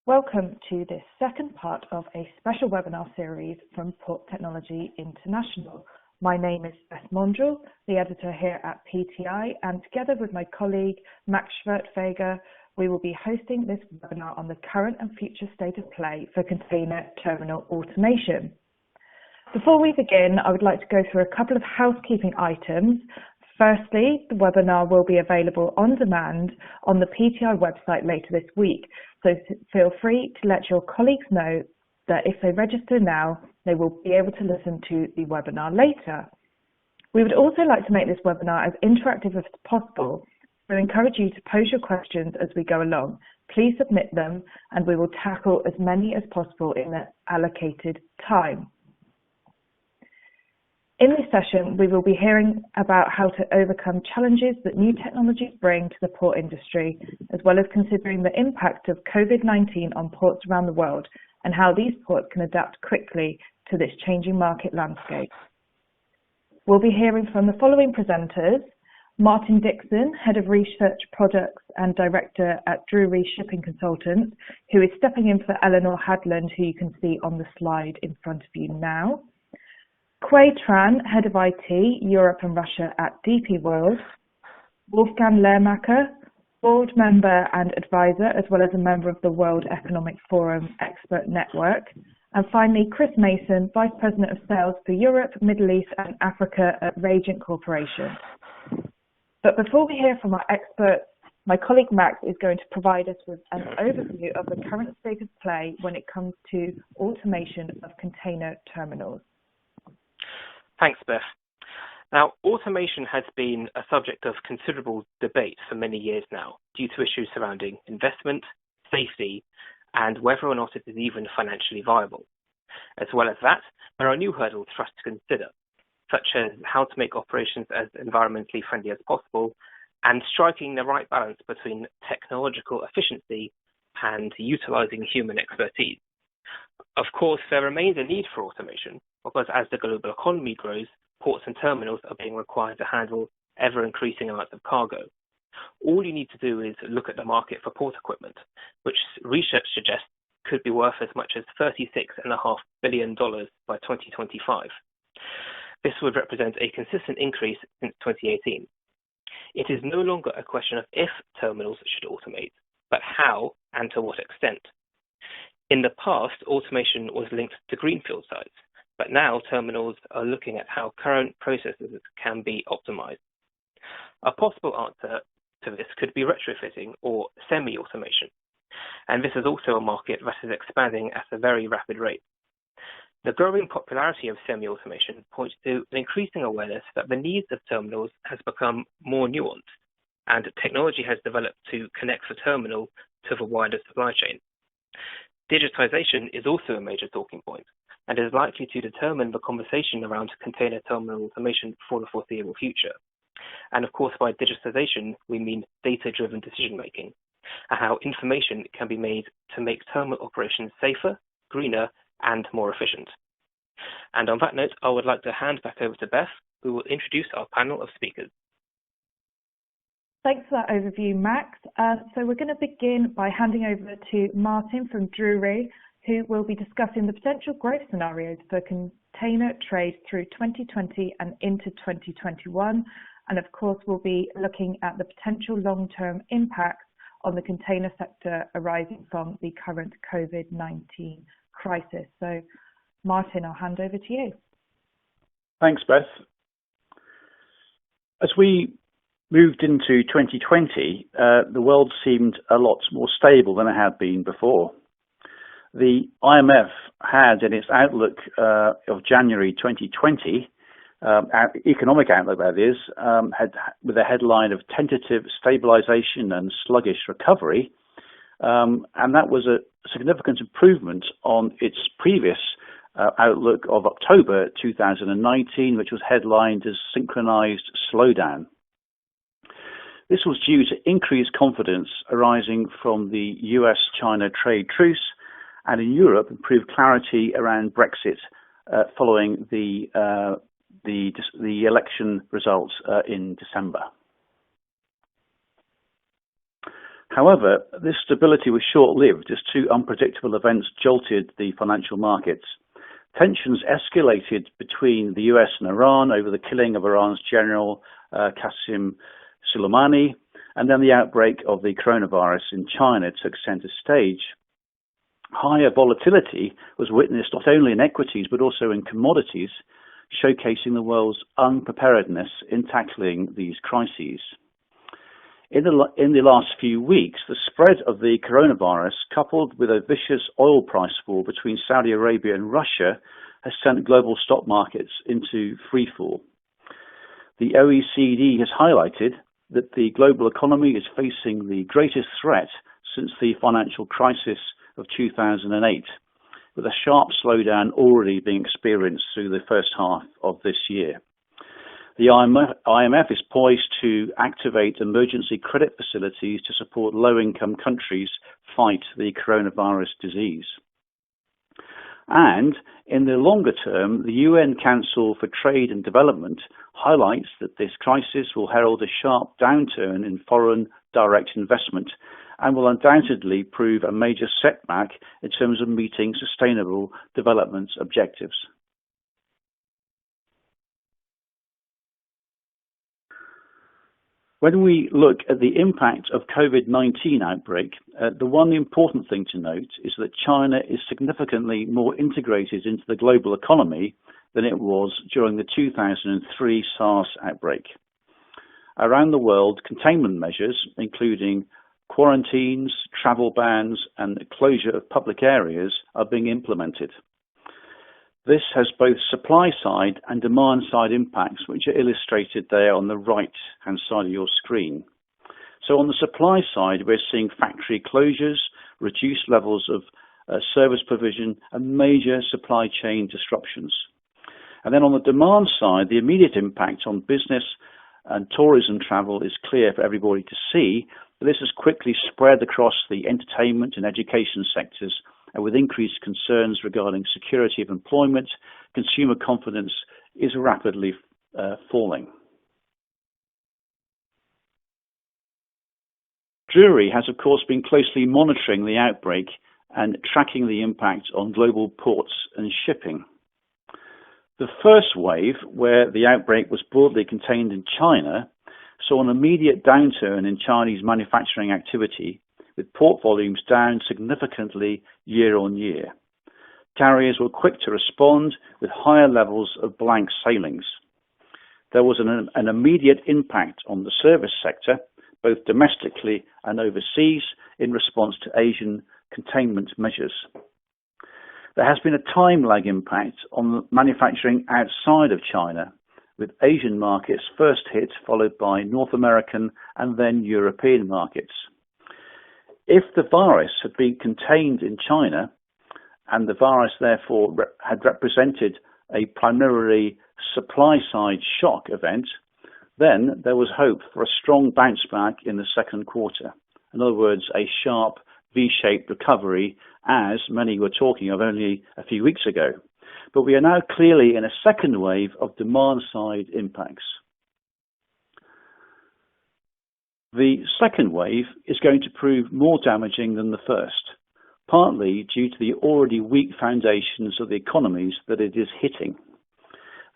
Welcome to this second part of a special webinar series from Port Technology International. My name is Beth Maundrill, the editor here at PTI, and together with my colleague Max Schwerdtfeger, we will be hosting this webinar on the current and future state of play for container terminal automation. Before we begin, I would like to go through a couple of housekeeping items. Firstly, the webinar will be available on demand on the PTI website later this week, so feel free to let your colleagues know that if they register now, they will be able to listen to the webinar later. We would also like to make this webinar as interactive as possible, so encourage you to pose your questions as we go along. Please submit them and we will tackle as many as possible in the allocated time. In this session, we will be hearing about how to overcome challenges that new technologies bring to the port industry, as well as considering the impact of COVID-19 on ports around the world and how these ports can adapt quickly to this changing market landscape. We'll be hearing from the following presenters: Martin Dixon, Head of Research Products and Director at Drewry Shipping Consultants, who is stepping in for Eleanor Hadland, who you can see on the slide in front of you now. Tran, Head of IT, Europe and Russia at DP World. Wolfgang Lehmacher, Board Member and Advisor, as well as a member of the World Economic Forum Expert Network. And finally, Chris Mason, Vice President of Sales for Europe, Middle East and Africa at Rajant Corporation. But before we hear from our experts, my colleague Max is going to provide us with an overview of the current state of play when it comes to automation of container terminals. Thanks, Beth. Now, automation has been a subject of considerable debate for many years now due to issues surrounding investment, safety, and whether or not it is even financially viable. As well as that, there are new hurdles for us to consider, such as how to make operations as environmentally friendly as possible and striking the right balance between technological efficiency and utilizing human expertise. Of course, there remains a need for automation because as the global economy grows, ports and terminals are being required to handle ever-increasing amounts of cargo. All you need to do is look at the market for port equipment, which research suggests could be worth as much as $36.5 billion by 2025. This would represent a consistent increase since 2018. It is no longer a question of if terminals should automate, but how and to what extent. In the past, automation was linked to greenfield sites, but now terminals are looking at how current processes can be optimized. A possible answer to this could be retrofitting or semi-automation, and this is also a market that is expanding at a very rapid rate. The growing popularity of semi-automation points to an increasing awareness that the needs of terminals has become more nuanced, and technology has developed to connect the terminal to the wider supply chain. Digitization is also a major talking point and is likely to determine the conversation around container terminal automation for the foreseeable future. And of course, by digitization, we mean data-driven decision-making, and how information can be made to make terminal operations safer, greener, and more efficient. And on that note, I would like to hand back over to Beth, who will introduce our panel of speakers. Thanks for that overview, Max. So we're going to begin by handing over to Martin from Drewry, who will be discussing the potential growth scenarios for container trade through 2020 and into 2021. And of course, we'll be looking at the potential long-term impacts on the container sector arising from the current COVID-19 crisis. So Martin, I'll hand over to you. Thanks, Beth. As we moved into 2020, the world seemed a lot more stable than it had been before. The IMF had in its outlook of January 2020, economic outlook that is, had with a headline of tentative stabilization and sluggish recovery, and that was a significant improvement on its previous outlook of October 2019, which was headlined as synchronized slowdown. This was due to increased confidence arising from the US-China trade truce and in Europe improved clarity around Brexit following the election results in December. However, this stability was short-lived as two unpredictable events jolted the financial markets. Tensions escalated between the US and Iran over the killing of Iran's General Qasem Soleimani, and then the outbreak of the coronavirus in China took center stage. Higher volatility was witnessed not only in equities but also in commodities, showcasing the world's unpreparedness in tackling these crises. In the last few weeks, the spread of the coronavirus, coupled with a vicious oil price war between Saudi Arabia and Russia, has sent global stock markets into freefall. The OECD has highlighted that the global economy is facing the greatest threat since the financial crisis of 2008, with a sharp slowdown already being experienced through the first half of this year. The IMF is poised to activate emergency credit facilities to support low-income countries fight the coronavirus disease. And in the longer term, the UN Council for Trade and Development highlights that this crisis will herald a sharp downturn in foreign direct investment and will undoubtedly prove a major setback in terms of meeting sustainable development objectives. When we look at the impact of COVID-19 outbreak, the one important thing to note is that China is significantly more integrated into the global economy than it was during the 2003 SARS outbreak. Around the world, containment measures, including quarantines, travel bans, and the closure of public areas, are being implemented. This has both supply side and demand side impacts, which are illustrated there on the right hand side of your screen. So on the supply side, we're seeing factory closures, reduced levels of service provision, and major supply chain disruptions. And then on the demand side, the immediate impact on business and tourism travel is clear for everybody to see, but this has quickly spread across the entertainment and education sectors, and with increased concerns regarding security of employment, consumer confidence is rapidly falling. Drewry has, of course, been closely monitoring the outbreak and tracking the impact on global ports and shipping. The first wave, where the outbreak was broadly contained in China, saw an immediate downturn in Chinese manufacturing activity, with port volumes down significantly year on year. Carriers were quick to respond with higher levels of blank sailings. There was an immediate impact on the service sector, both domestically and overseas, in response to Asian containment measures. There has been a time lag impact on manufacturing outside of China, with Asian markets first hit, followed by North American and then European markets. If the virus had been contained in China, and the virus therefore had represented a primarily supply-side shock event, then there was hope for a strong bounce back in the second quarter. In other words, a sharp V-shaped recovery, as many were talking of only a few weeks ago. But we are now clearly in a second wave of demand-side impacts. The second wave is going to prove more damaging than the first, partly due to the already weak foundations of the economies that it is hitting.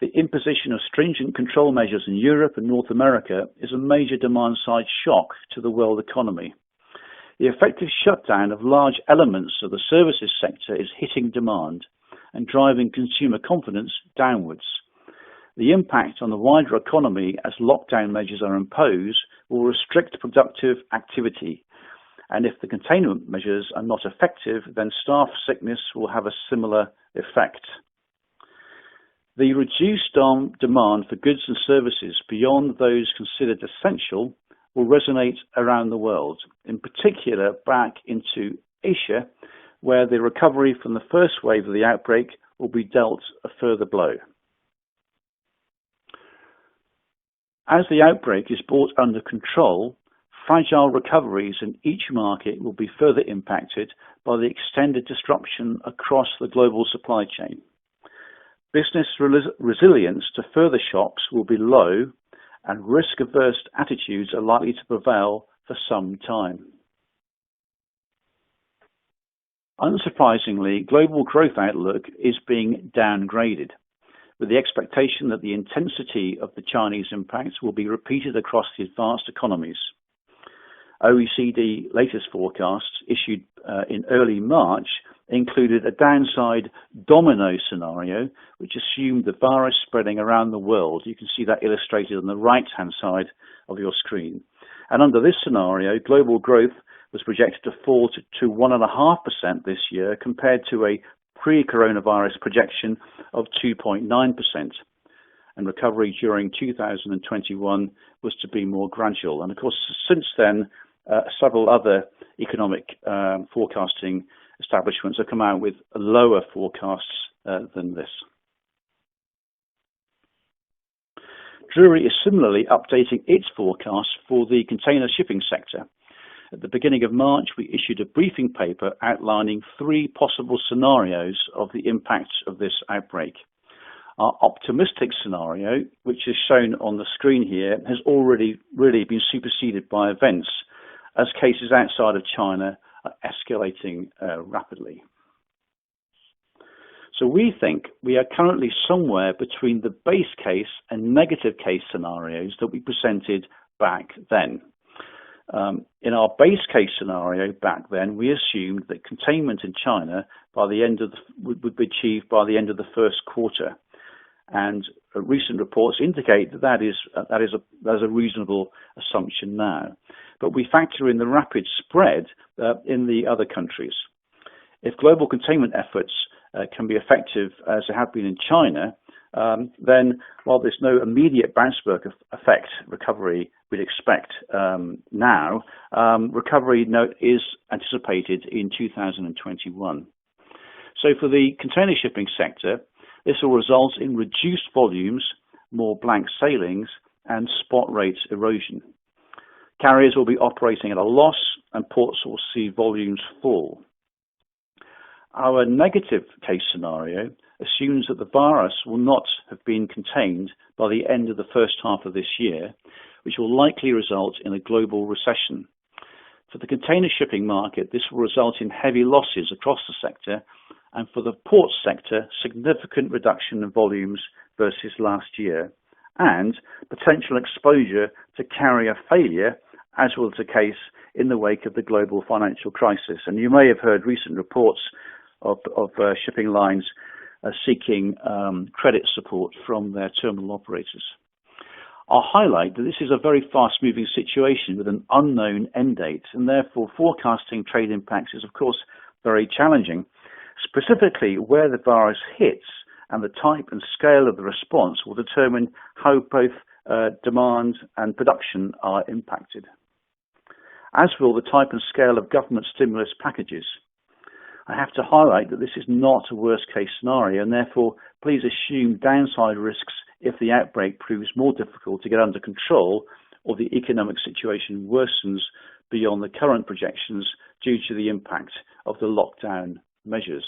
The imposition of stringent control measures in Europe and North America is a major demand-side shock to the world economy. The effective shutdown of large elements of the services sector is hitting demand and driving consumer confidence downwards. The impact on the wider economy as lockdown measures are imposed will restrict productive activity, and if the containment measures are not effective, then staff sickness will have a similar effect. The reduced demand for goods and services beyond those considered essential will resonate around the world, in particular back into Asia, where the recovery from the first wave of the outbreak will be dealt a further blow. As the outbreak is brought under control, fragile recoveries in each market will be further impacted by the extended disruption across the global supply chain. Business resilience to further shocks will be low, and risk-averse attitudes are likely to prevail for some time. Unsurprisingly, global growth outlook is being downgraded, with the expectation that the intensity of the Chinese impacts will be repeated across the advanced economies. OECD latest forecasts issued in early March included a downside domino scenario, which assumed the virus spreading around the world. You can see that illustrated on the right-hand side of your screen. And under this scenario, global growth was projected to fall to 1.5% this year, compared to a pre-coronavirus projection of 2.9%. And recovery during 2021 was to be more gradual. And of course, since then, several other economic forecasting establishments have come out with lower forecasts than this. Drewry is similarly updating its forecast for the container shipping sector. At the beginning of March, we issued a briefing paper outlining 3 possible scenarios of the impacts of this outbreak. Our optimistic scenario, which is shown on the screen here, has already really been superseded by events, as cases outside of China are escalating rapidly. So we think we are currently somewhere between the base case and negative case scenarios that we presented back then. In our base case scenario back then, we assumed that containment in China by the end of would be achieved by the end of the first quarter, and recent reports indicate that is a reasonable assumption now. But we factor in the rapid spread in the other countries. If global containment efforts can be effective as they have been in China, then while there's no immediate bounce back effect recovery we'd expect now, recovery is anticipated in 2021. So for the container shipping sector, this will result in reduced volumes, more blank sailings, and spot rate erosion. Carriers will be operating at a loss, and ports will see volumes fall. Our negative case scenario assumes that the virus will not have been contained by the end of the first half of this year, which will likely result in a global recession. For the container shipping market, this will result in heavy losses across the sector, and for the port sector, significant reduction in volumes versus last year, and potential exposure to carrier failure, as was the case in the wake of the global financial crisis. And you may have heard recent reports of shipping lines seeking credit support from their terminal operators. I'll highlight that this is a very fast-moving situation with an unknown end date, and therefore forecasting trade impacts is, of course, very challenging. Specifically, where the virus hits and the type and scale of the response will determine how both demand and production are impacted, as will the type and scale of government stimulus packages. I have to highlight that this is not a worst-case scenario, and therefore please assume downside risks if the outbreak proves more difficult to get under control or the economic situation worsens beyond the current projections due to the impact of the lockdown measures.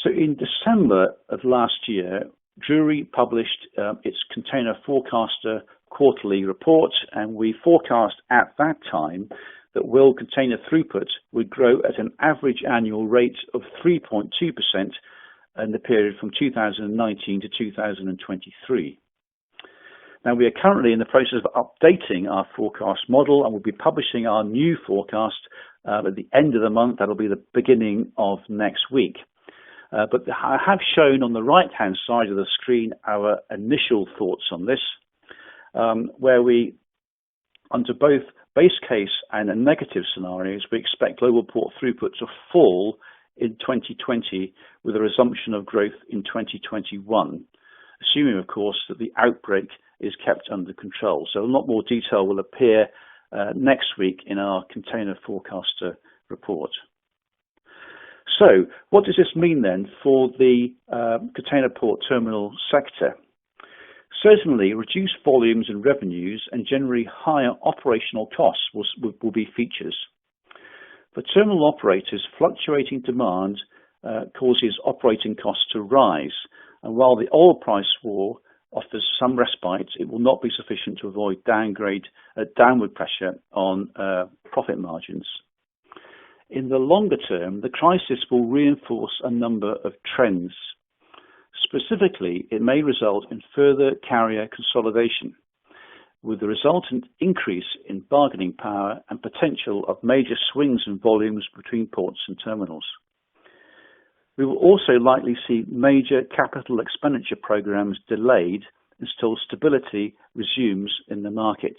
So in December of last year, Drewry published its Container Forecaster quarterly report, and we forecast at that time that world container throughput would grow at an average annual rate of 3.2% in the period from 2019 to 2023. Now, we are currently in the process of updating our forecast model, and we'll be publishing our new forecast at the end of the month. That'll be the beginning of next week. But I have shown on the right-hand side of the screen our initial thoughts on this, where we, under both base case and a negative scenarios, we expect global port throughput to fall in 2020 with a resumption of growth in 2021, assuming, of course, that the outbreak is kept under control. So a lot more detail will appear next week in our Container Forecaster report. So what does this mean then for the container port terminal sector? Certainly, reduced volumes and revenues and generally higher operational costs will be features. For terminal operators, fluctuating demand causes operating costs to rise, and while the oil price war offers some respite, it will not be sufficient to avoid downward pressure on profit margins. In the longer term, the crisis will reinforce a number of trends. Specifically, it may result in further carrier consolidation, with the resultant increase in bargaining power and potential of major swings in volumes between ports and terminals. We will also likely see major capital expenditure programs delayed until stability resumes in the market.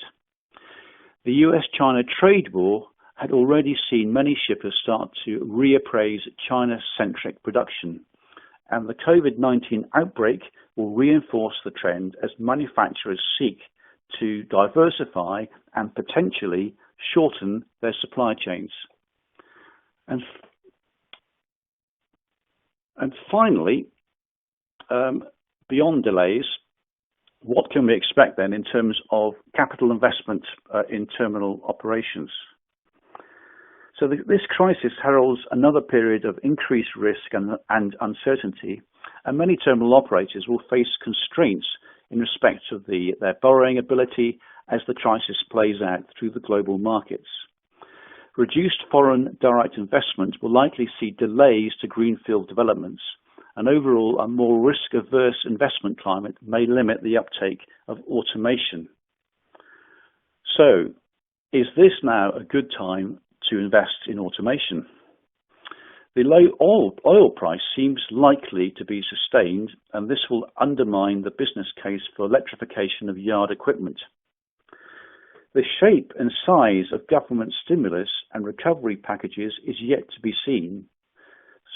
The US-China trade war had already seen many shippers start to reappraise China-centric production, and the COVID-19 outbreak will reinforce the trend as manufacturers seek to diversify and potentially shorten their supply chains. And finally, beyond delays, what can we expect then in terms of capital investment in terminal operations? So this crisis heralds another period of increased risk and uncertainty, and many terminal operators will face constraints in respect of their borrowing ability as the crisis plays out through the global markets. Reduced foreign direct investment will likely see delays to greenfield developments, and overall a more risk-averse investment climate may limit the uptake of automation. So, is this now a good time to invest in automation? The low oil price seems likely to be sustained, and this will undermine the business case for electrification of yard equipment. The shape and size of government stimulus and recovery packages is yet to be seen.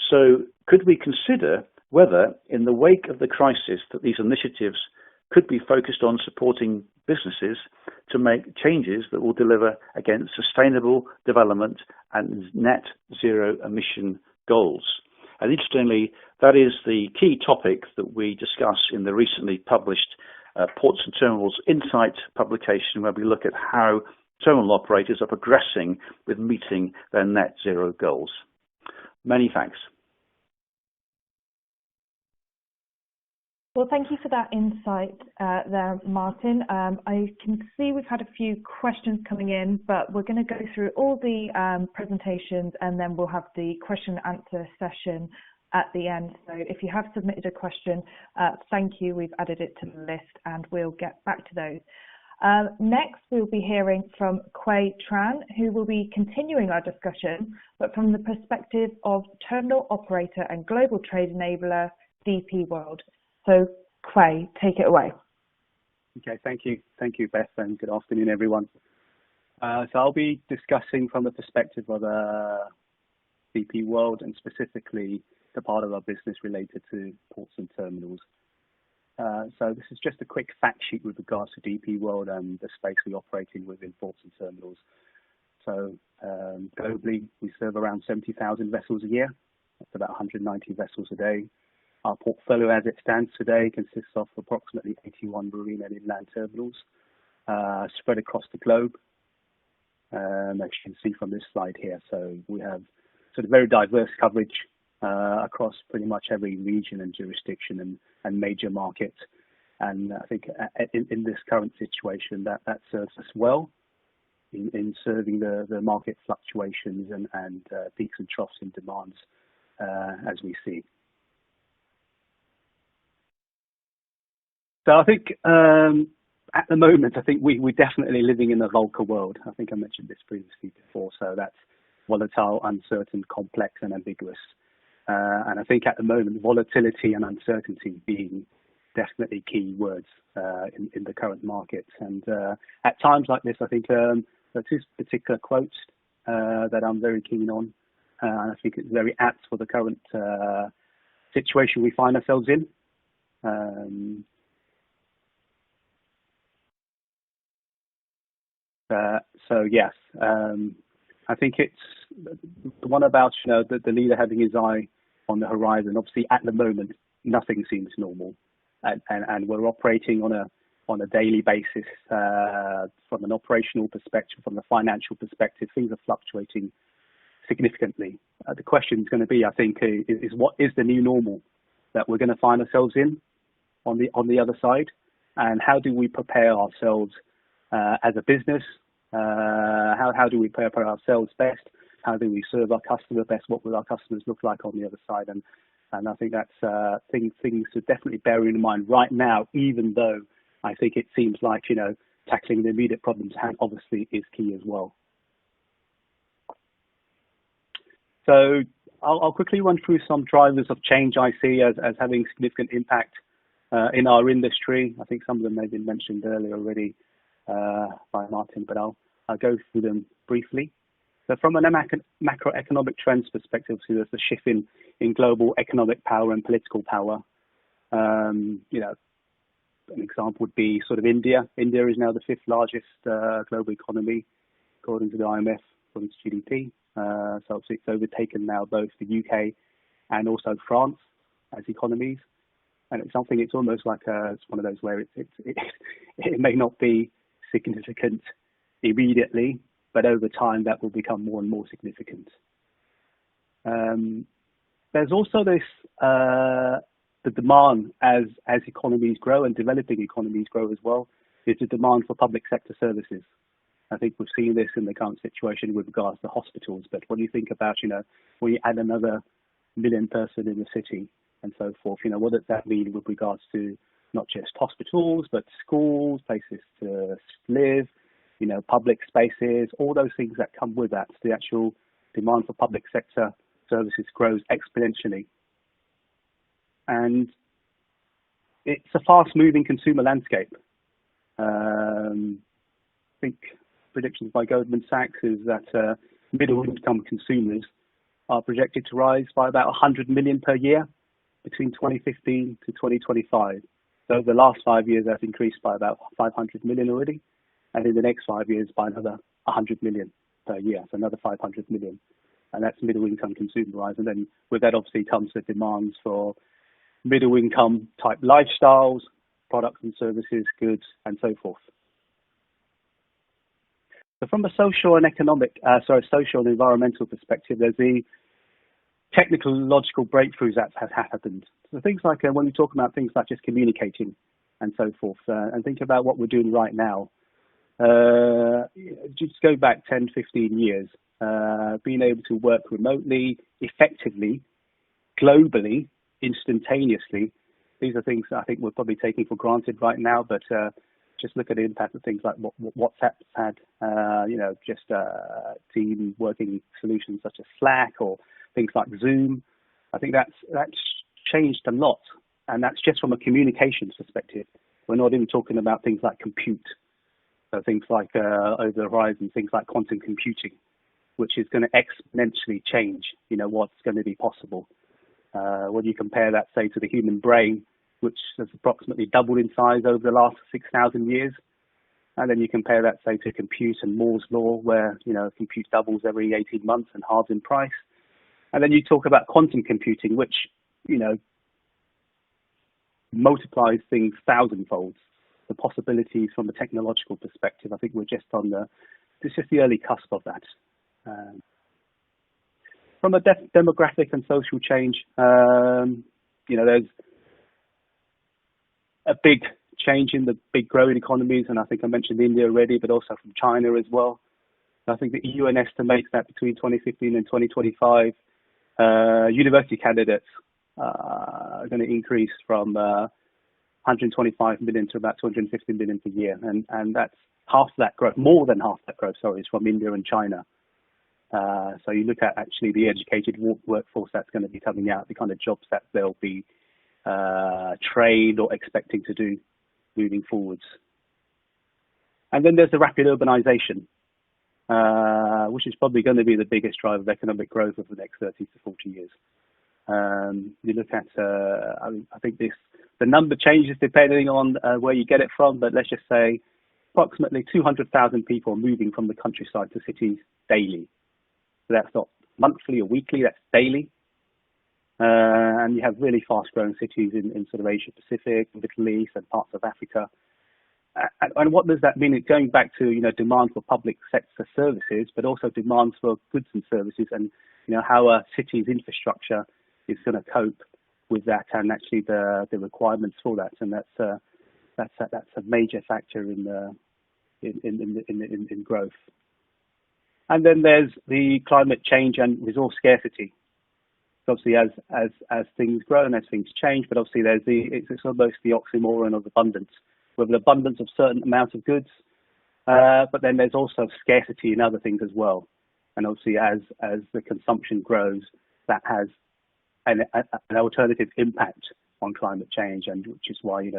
So could we consider whether, in the wake of the crisis, that these initiatives could be focused on supporting businesses to make changes that will deliver against sustainable development and net zero emission goals? And interestingly, that is the key topic that we discuss in the recently published Ports and Terminals Insight publication, where we look at how terminal operators are progressing with meeting their net zero goals. Many thanks. Well, thank you for that insight there, Martin. I can see we've had a few questions coming in, but we're going to go through all the presentations and then we'll have the question and answer session at the end. So if you have submitted a question, thank you. We've added it to the list and we'll get back to those. Next, we'll be hearing from Tran, who will be continuing our discussion, but from the perspective of terminal operator and global trade enabler, DP World. So, take it away. Okay, thank you. Thank you, Beth, and good afternoon, everyone. So I'll be discussing from the perspective of DP World, and specifically the part of our business related to ports and terminals. So this is just a quick fact sheet with regards to DP World and the space we operate in within ports and terminals. So globally, we serve around 70,000 vessels a year. That's about 190 vessels a day. Our portfolio as it stands today consists of approximately 81 marine and inland terminals spread across the globe, as you can see from this slide here. So we have sort of very diverse coverage across pretty much every region and jurisdiction and major market. And I think in this current situation that serves us well in serving the market fluctuations and peaks and troughs in demands as we see. So I think at the moment, I think we're definitely living in a VUCA world. I think I mentioned this previously before. So that's volatile, uncertain, complex, and ambiguous. And I think at the moment, volatility and uncertainty being definitely key words in the current market. And at times like this, I think there are two particular quotes that I'm very keen on. And I think it's very apt for the current situation we find ourselves in. So yes, I think it's the one about the leader having his eye on the horizon. Obviously, at the moment, nothing seems normal, and we're operating on a daily basis from an operational perspective, from the financial perspective. Things are fluctuating significantly. The question is going to be, I think, is what is the new normal that we're going to find ourselves in on the other side, and how do we prepare ourselves as a business? How do we prepare ourselves best how do we serve our customer best, what will our customers look like on the other side, and I think that's things to definitely bear in mind right now, even though I think it seems like, tackling the immediate problems obviously is key as well. So I'll quickly run through some drivers of change I see as having significant impact in our industry. I think some of them may have been mentioned earlier already by Martin, but I'll go through them briefly. So from an macroeconomic trends perspective, so there's the shift in global economic power and political power. An example would be sort of India. India is now the 5th largest global economy, according to the IMF, according to GDP. So it's overtaken now both the UK and also France as economies. And it's almost like it's one of those where it may not be significant immediately, but over time that will become more and more significant. There's also this the demand as economies grow and developing economies grow as well, is the demand for public sector services. I think we've seen this in the current situation with regards to hospitals, but when you think about, when you add another million person in the city and so forth, what does that mean with regards to not just hospitals, but schools, places to live, public spaces, all those things that come with that. The actual demand for public sector services grows exponentially. And it's a fast-moving consumer landscape. I think predictions by Goldman Sachs is that middle-income consumers are projected to rise by about 100 million per year between 2015 to 2025. So over the last 5 years, that's increased by about 500 million already. And in the next 5 years, by another 100 million per year, so another 500 million. And that's middle-income consumer rise. And then with that, obviously, comes the demands for middle-income type lifestyles, products and services, goods, and so forth. So from a social and environmental perspective, there's the technological breakthroughs that have happened. So things like when we talk about things like just communicating and so forth, and think about what we're doing right now. Just go back 10, 15 years, being able to work remotely, effectively, globally, instantaneously. These are things I think we're probably taking for granted right now, but just look at the impact of things like what WhatsApp's had, team working solutions such as Slack or things like Zoom. I think that's changed a lot, and that's just from a communications perspective. We're not even talking about things like compute. So things like over the horizon, things like quantum computing, which is going to exponentially change, what's going to be possible. When you compare that, say, to the human brain, which has approximately doubled in size over the last 6,000 years, and then you compare that, say, to compute and Moore's law, where compute doubles every 18 months and halves in price, and then you talk about quantum computing, which multiplies things thousandfolds. The possibilities from a technological perspective, I think we're just it's just the early cusp of that. From a demographic and social change, there's a big change in the big growing economies, and I think I mentioned India already, but also from China as well. I think the UN estimates that between 2015 and 2025, university candidates are going to increase from 125 million to about 250 million per year, and that's half that growth, more than half that growth, is from India and China. So you look at actually the educated workforce that's going to be coming out, the kind of jobs that they'll be trained or expecting to do moving forwards. And then there's the rapid urbanization, which is probably going to be the biggest driver of economic growth over the next 30 to 40 years. You look at, I think the number changes depending on where you get it from, but let's just say approximately 200,000 people are moving from the countryside to cities daily. So that's not monthly or weekly, that's daily. And you have really fast-growing cities in sort of Asia Pacific, Middle East, and parts of Africa. And what does that mean? It's going back to demand for public sector services, but also demands for goods and services, and how a city's infrastructure is going to cope with that, and actually the requirements for that. And that's a major factor in growth. And then there's the climate change and resource scarcity. So obviously, as things grow and as things change, but obviously it's almost the oxymoron of abundance. We have an abundance of certain amounts of goods, but then there's also scarcity in other things as well. And obviously, as the consumption grows, that has an alternative impact on climate change, and which is why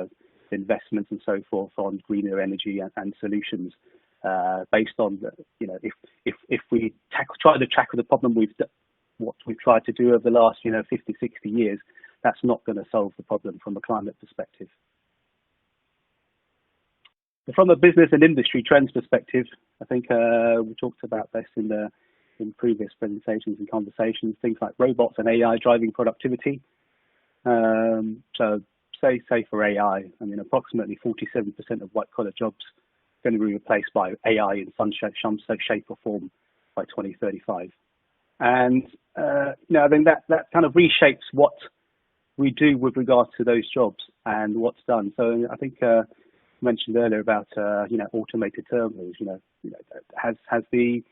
investments and so forth on greener energy and solutions based on if we try to tackle the problem what we've tried to do over the last 50, 60 years, that's not going to solve the problem from a climate perspective. From a business and industry trends perspective, I think we talked about this in previous presentations and conversations, things like robots and AI driving productivity. So say for AI, I mean, approximately 47% of white-collar jobs are going to be replaced by AI in some shape or form by 2035. And I think that kind of reshapes what we do with regards to those jobs and what's done. So I think mentioned earlier about automated terminals. Has the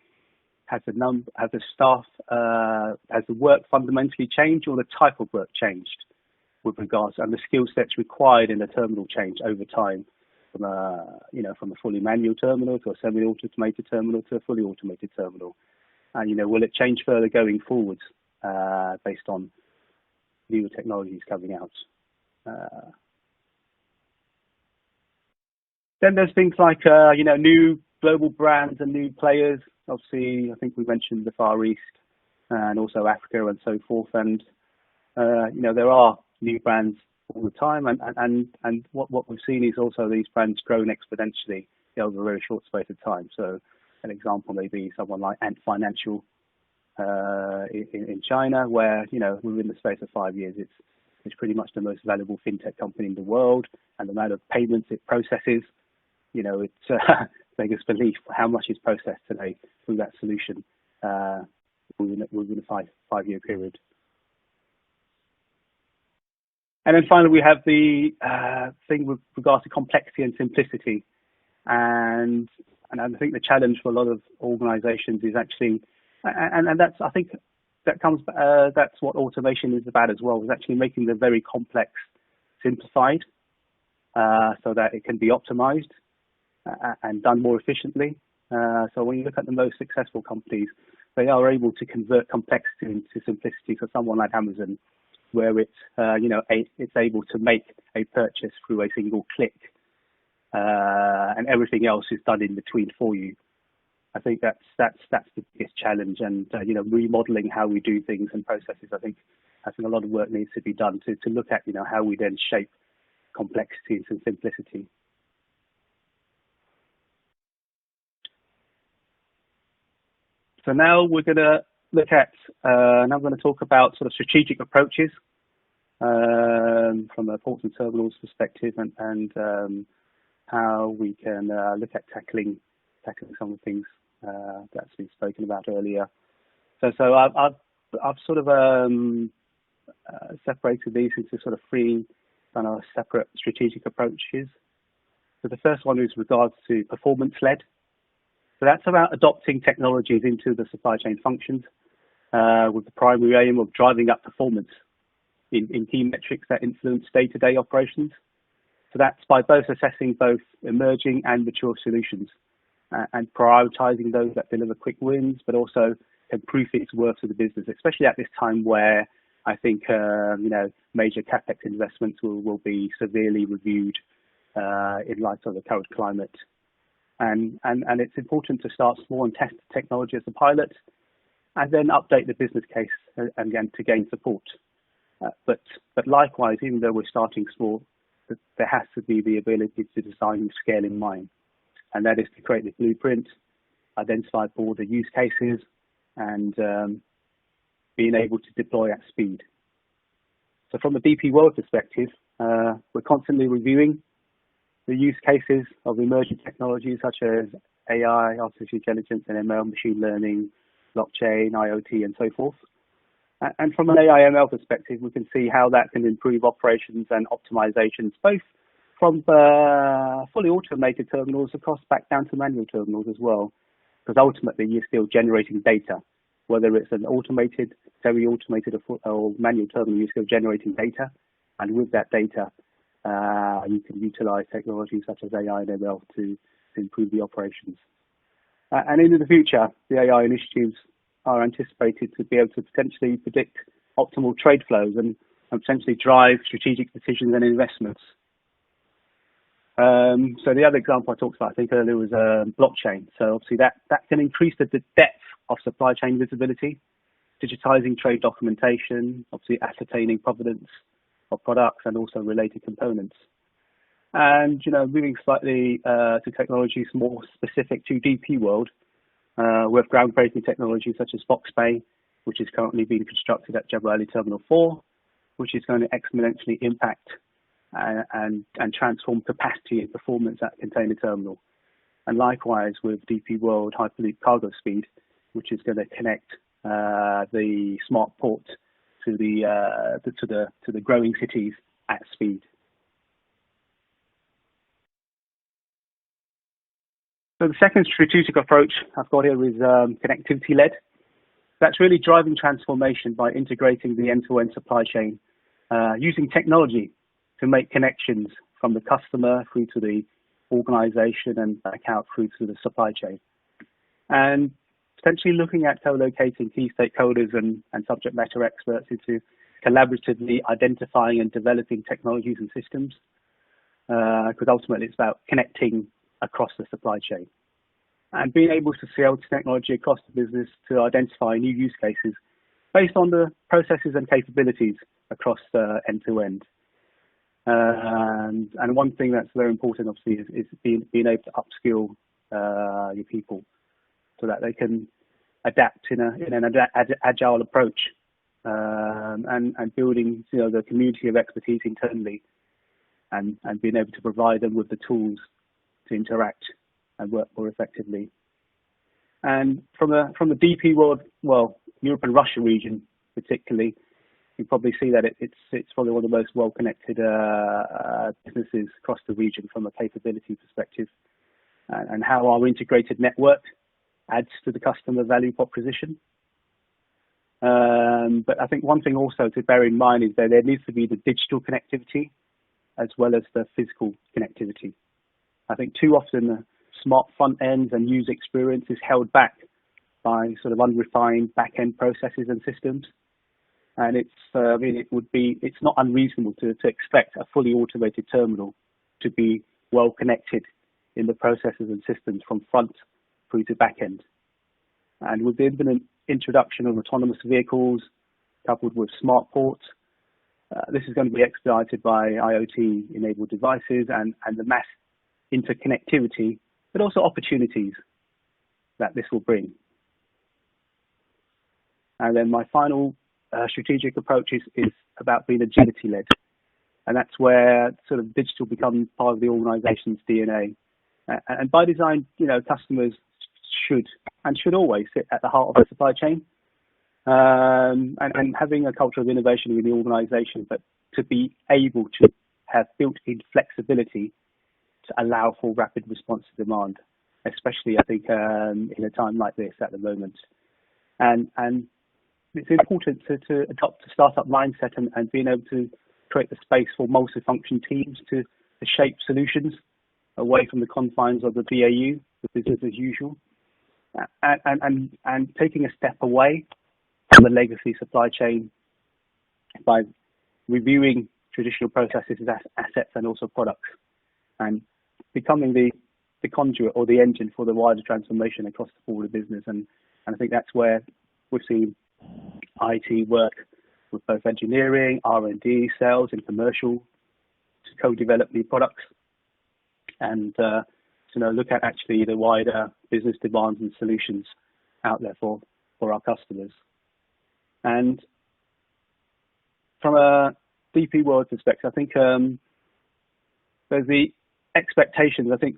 work fundamentally changed, or the type of work changed with regards and the skill sets required in a terminal change over time from a fully manual terminal to a semi-automated terminal to a fully automated terminal? And will it change further going forwards based on newer technologies coming out? Then there's things like new global brands and new players. Obviously, I think we mentioned the Far East and also Africa and so forth. And there are new brands all the time, and what we've seen is also these brands grown exponentially over a very short space of time. So an example may be someone like Ant Financial in China, where within the space of 5 years, it's pretty much the most valuable fintech company in the world, and the amount of payments it processes, it's beggars belief how much is processed today through that solution within a five-year period. And then finally, we have the thing with regards to complexity and simplicity, and I think the challenge for a lot of organisations is actually, and that's I think that comes that's what automation is about as well, is actually making the very complex simplified so that it can be optimised and done more efficiently. So when you look at the most successful companies, they are able to convert complexity into simplicity. So someone like Amazon, where it's able to make a purchase through a single click, and everything else is done in between for you. I think that's the biggest challenge, and remodeling how we do things and processes. I think a lot of work needs to be done to look at how we then shape complexity and simplicity. So now we're going to look at, and I'm going to talk about sort of strategic approaches from a ports and terminals perspective, and how we can look at tackling some of the things that's been spoken about earlier. So I've sort of separated these into sort of three kind of separate strategic approaches. So the first one is regards to performance-led. So that's about adopting technologies into the supply chain functions with the primary aim of driving up performance in key metrics that influence day-to-day operations. So that's by both assessing both emerging and mature solutions and prioritizing those that deliver quick wins, but also can prove its worth to the business, especially at this time where I think major capex investments will be severely reviewed in light of the current climate. And it's important to start small and test the technology as a pilot, and then update the business case and again to gain support. But likewise, even though we're starting small, there has to be the ability to design and scale in mind, and that is to create the blueprint, identify broader use cases, and being able to deploy at speed. So from a DP World perspective, we're constantly reviewing the use cases of emerging technologies such as AI, artificial intelligence and ML, machine learning, blockchain, IoT, and so forth. And from an AI/ML perspective, we can see how that can improve operations and optimizations, both from fully automated terminals across back down to manual terminals as well. because ultimately you're still generating data, whether it's an automated, semi-automated or manual terminal, you're still generating data, and with that data, you can utilize technologies such as AI and ML to improve the operations. And into the future, the AI initiatives are anticipated to be able to potentially predict optimal trade flows and potentially drive strategic decisions and investments. So the other example I talked about, I think earlier, was blockchain. So obviously that can increase the depth of supply chain visibility, digitizing trade documentation, obviously ascertaining provenance of products and also related components. And, moving slightly to technologies more specific to DP World, we have groundbreaking technologies such as FoxPay, which is currently being constructed at Drewry Terminal 4, which is going to exponentially impact and transform capacity and performance at container terminal. And likewise with DP World Hyperloop Cargo Speed, which is going to connect the smart port to the growing cities at speed. So the second strategic approach I've got here is connectivity-led. That's really driving transformation by integrating the end-to-end supply chain, using technology to make connections from the customer through to the organization and back out through to the supply chain. And potentially looking at co-locating key stakeholders and subject matter experts into collaboratively identifying and developing technologies and systems, because ultimately it's about connecting across the supply chain. And being able to scale technology across the business to identify new use cases based on the processes and capabilities across end-to-end. And one thing that's very important, obviously, is being able to upskill your people so that they can adapt in an agile approach, and building the community of expertise internally, and being able to provide them with the tools to interact and work more effectively. And from the DP world, well, Europe and Russia region particularly, you probably see that it's probably one of the most well-connected businesses across the region from a capability perspective, and how our integrated network adds to the customer value proposition. But I think one thing also to bear in mind is that there needs to be the digital connectivity as well as the physical connectivity. I think too often the smart front ends and user experience is held back by sort of unrefined back-end processes and systems. And it's not unreasonable to expect a fully automated terminal to be well connected in the processes and systems from front through to back end. And with the imminent introduction of autonomous vehicles coupled with smart ports, this is going to be expedited by IoT-enabled devices and the mass interconnectivity, but also opportunities that this will bring. And then my final strategic approach is about being agility-led. And that's where sort of digital becomes part of the organization's DNA. And by design, customers should always sit at the heart of the supply chain. And having a culture of innovation within the organization, but to be able to have built-in flexibility to allow for rapid response to demand, especially, I think, in a time like this at the moment. And it's important to adopt a startup mindset and being able to create the space for multifunction teams to shape solutions away from the confines of the BAU, the business as usual, and taking a step away from the legacy supply chain by reviewing traditional processes, assets, and also products, and becoming the conduit or the engine for the wider transformation across the broader business. And I think that's where we've seen IT work with both engineering, R&D, sales, and commercial to co-develop new products, and look at actually the wider business demands and solutions out there for our customers. And from a DP World perspective, I think there's the expectations. I think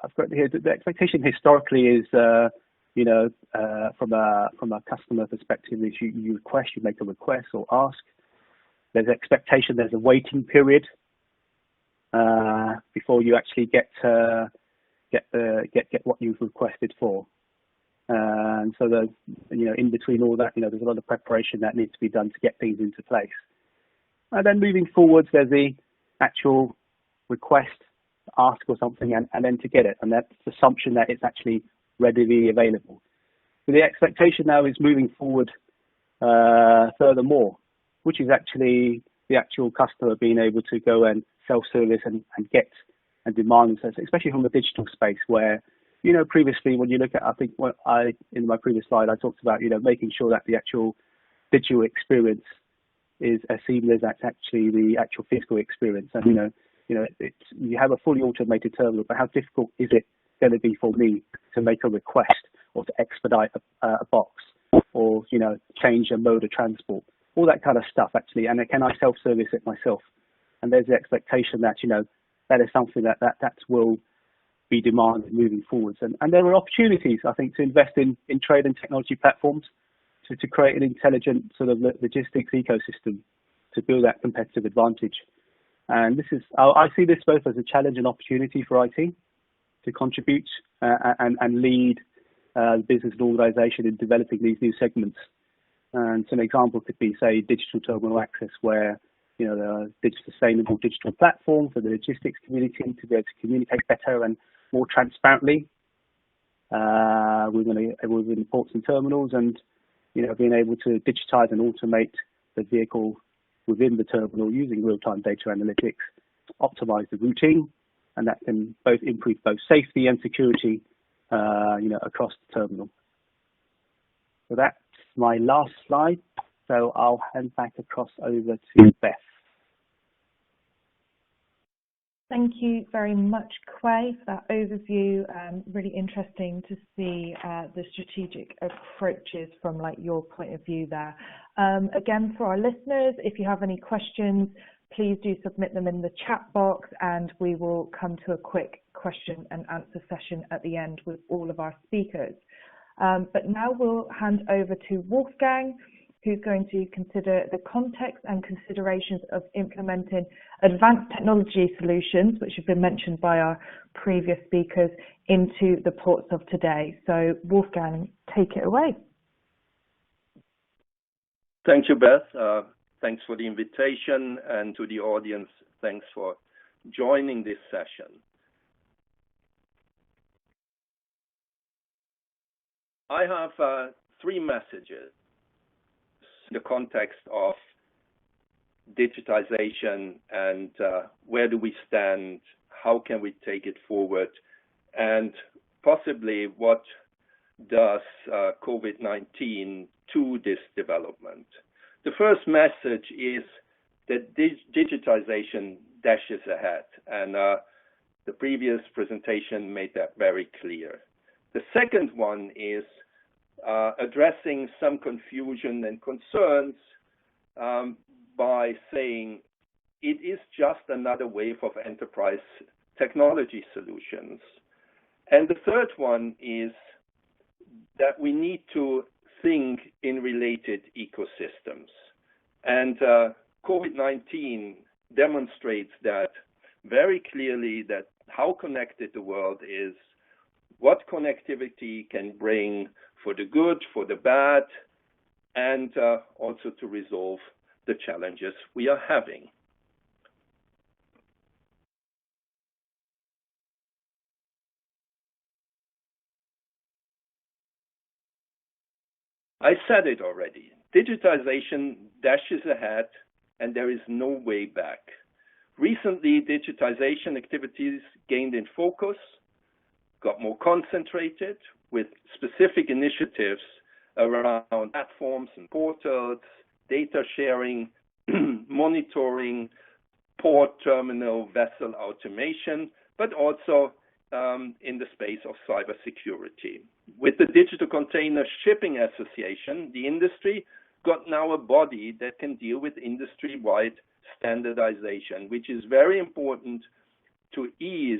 I've got here the expectation historically is, from a customer perspective, is you make a request or ask. There's expectation. There's a waiting period before you actually get what you've requested for. And so there's, in between all that, there's a lot of preparation that needs to be done to get things into place. And then moving forwards, there's the actual request, ask or something, and then to get it. And that's the assumption that it's actually readily available. So the expectation now is moving forward furthermore, which is actually the actual customer being able to go and self-service and get and demand, especially from the digital space where, previously when you look at, I think in my previous slide, I talked about, making sure that the actual digital experience is as seamless as actually the actual physical experience. And, you have a fully automated terminal, but how difficult is it going to be for me to make a request or to expedite a box or, change a mode of transport, all that kind of stuff actually. And can I self-service it myself? And there's the expectation that, that is something that will be demanded moving forwards. And there are opportunities, I think, to invest in trade and technology platforms to create an intelligent sort of logistics ecosystem to build that competitive advantage. And I see this both as a challenge and opportunity for IT to contribute and lead the business and organization in developing these new segments. And so an example could be, say, digital terminal access, where there are sustainable digital platforms for the logistics community to be able to communicate better and more transparently within ports and terminals, and being able to digitize and automate the vehicle within the terminal using real-time data analytics to optimize the routing, and that can both improve both safety and security, across the terminal. So that's my last slide. So I'll hand back across over to Beth. Thank you very much, Quay, for that overview. Really interesting to see the strategic approaches from your point of view there. Again, for our listeners, if you have any questions, please do submit them in the chat box, and we will come to a quick question and answer session at the end with all of our speakers. But now we'll hand over to Wolfgang, who's going to consider the context and considerations of implementing advanced technology solutions, which have been mentioned by our previous speakers, into the ports of today. So Wolfgang, take it away. Thank you, Beth. Thanks for the invitation, and to the audience, thanks for joining this session. I have three messages in the context of digitization and where do we stand, how can we take it forward, and possibly what does COVID-19 to this development. The first message is that digitization dashes ahead, and the previous presentation made that very clear. The second one is addressing some confusion and concerns by saying it is just another wave of enterprise technology solutions. And the third one is that we need to think in related ecosystems. And COVID-19 demonstrates that very clearly, that how connected the world is, what connectivity can bring for the good, for the bad, and also to resolve the challenges we are having. I said it already. Digitization dashes ahead, and there is no way back. Recently, digitization activities gained in focus, got more concentrated with specific initiatives around platforms and portals, data sharing, monitoring, port terminal vessel automation, but also in the space of cybersecurity. With the Digital Container Shipping Association, the industry got now a body that can deal with industry-wide standardization, which is very important to ease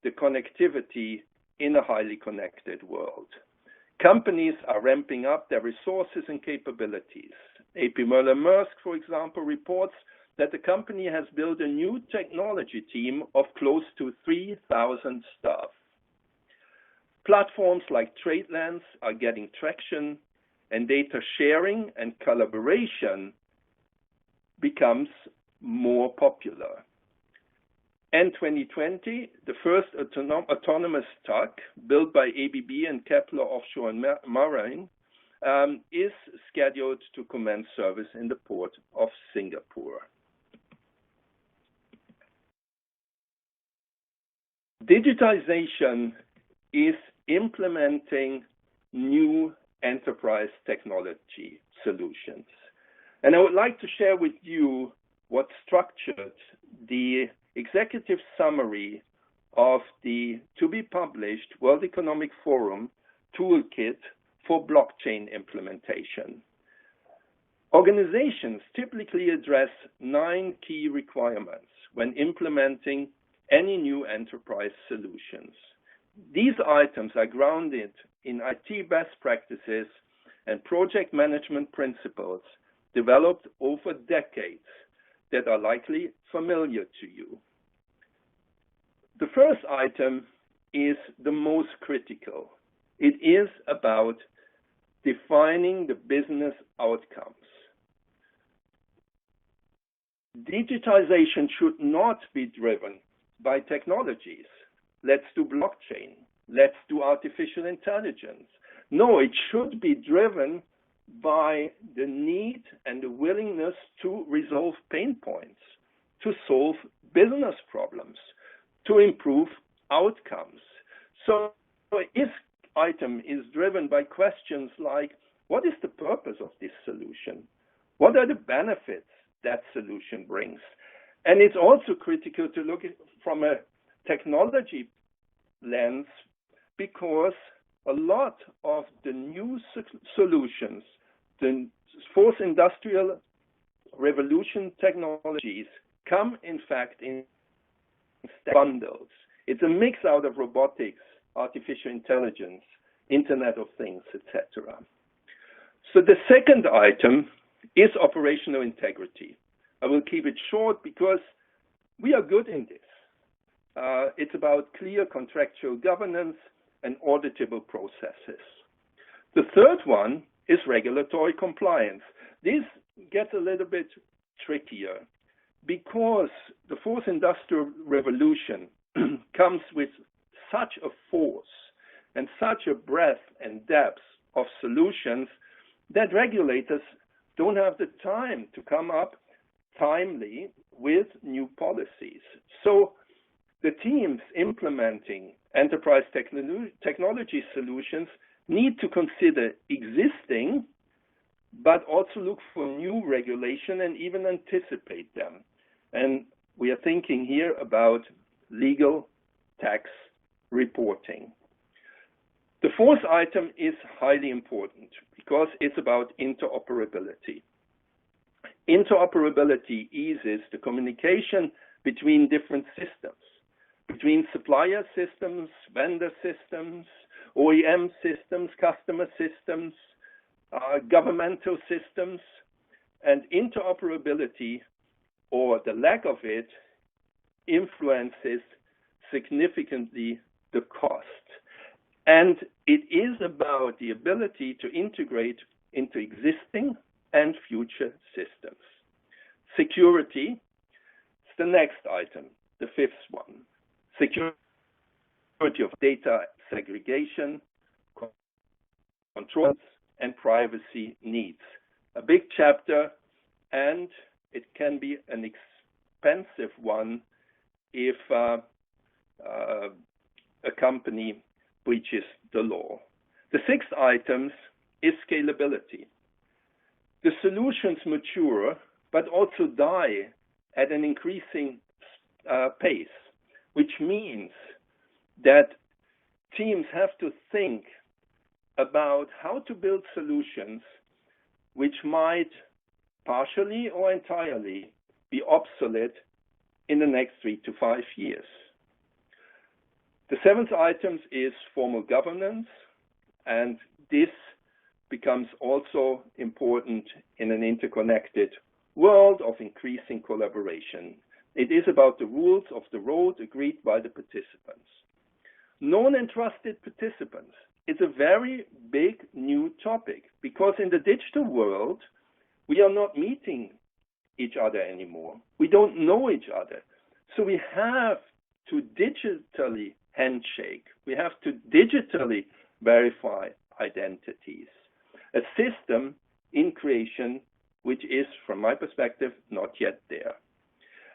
the connectivity in a highly connected world. Companies are ramping up their resources and capabilities. A.P. Møller-Mærsk, for example, reports that the company has built a new technology team of close to 3,000 staff. Platforms like TradeLens are getting traction, and data sharing and collaboration becomes more popular. In 2020, the first autonomous tug built by ABB and Kepler Offshore and Marine is scheduled to commence service in the port of Singapore. Digitization is implementing new enterprise technology solutions. And I would like to share with you what structured the executive summary of the to-be-published World Economic Forum toolkit for blockchain implementation. Organizations typically address 9 key requirements when implementing any new enterprise solutions. These items are grounded in IT best practices and project management principles developed over decades that are likely familiar to you. The first item is the most critical. It is about defining the business outcomes. Digitization should not be driven by technologies. Let's do blockchain. Let's do artificial intelligence. No, it should be driven by the need and the willingness to resolve pain points, to solve business problems, to improve outcomes. So this item is driven by questions like, what is the purpose of this solution? What are the benefits that solution brings? And it's also critical to look at from a technology lens, because a lot of the new solutions, the fourth industrial revolution technologies, come in fact in bundles. It's a mix out of robotics, artificial intelligence, Internet of Things, etc. So the second item is operational integrity. I will keep it short because we are good in this. It's about clear contractual governance and auditable processes. The third one is regulatory compliance. This gets a little bit trickier because the fourth industrial revolution comes with such a force and such a breadth and depth of solutions that regulators don't have the time to come up timely with new policies. So the teams implementing enterprise technology solutions need to consider existing, but also look for new regulation and even anticipate them. And we are thinking here about legal tax reporting. The fourth item is highly important because it's about interoperability. Interoperability eases the communication between different systems, between supplier systems, vendor systems, OEM systems, customer systems, governmental systems, and interoperability, or the lack of it, influences significantly the cost. And it is about the ability to integrate into existing and future systems. Security is the next item, the fifth one. Security of data segregation, controls, and privacy needs. A big chapter, and it can be an expensive one if a company breaches the law. The sixth item is scalability. The solutions mature, but also die at an increasing pace, which means that teams have to think about how to build solutions which might partially or entirely be obsolete in the next 3 to 5 years. The seventh item is formal governance, and this becomes also important in an interconnected world of increasing collaboration. It is about the rules of the road agreed by the participants. known and trusted participants. It's a very big new topic because in the digital world, we are not meeting each other anymore. We don't know each other. So we have to digitally handshake. We have to digitally verify identities. A system in creation which is, from my perspective, not yet there.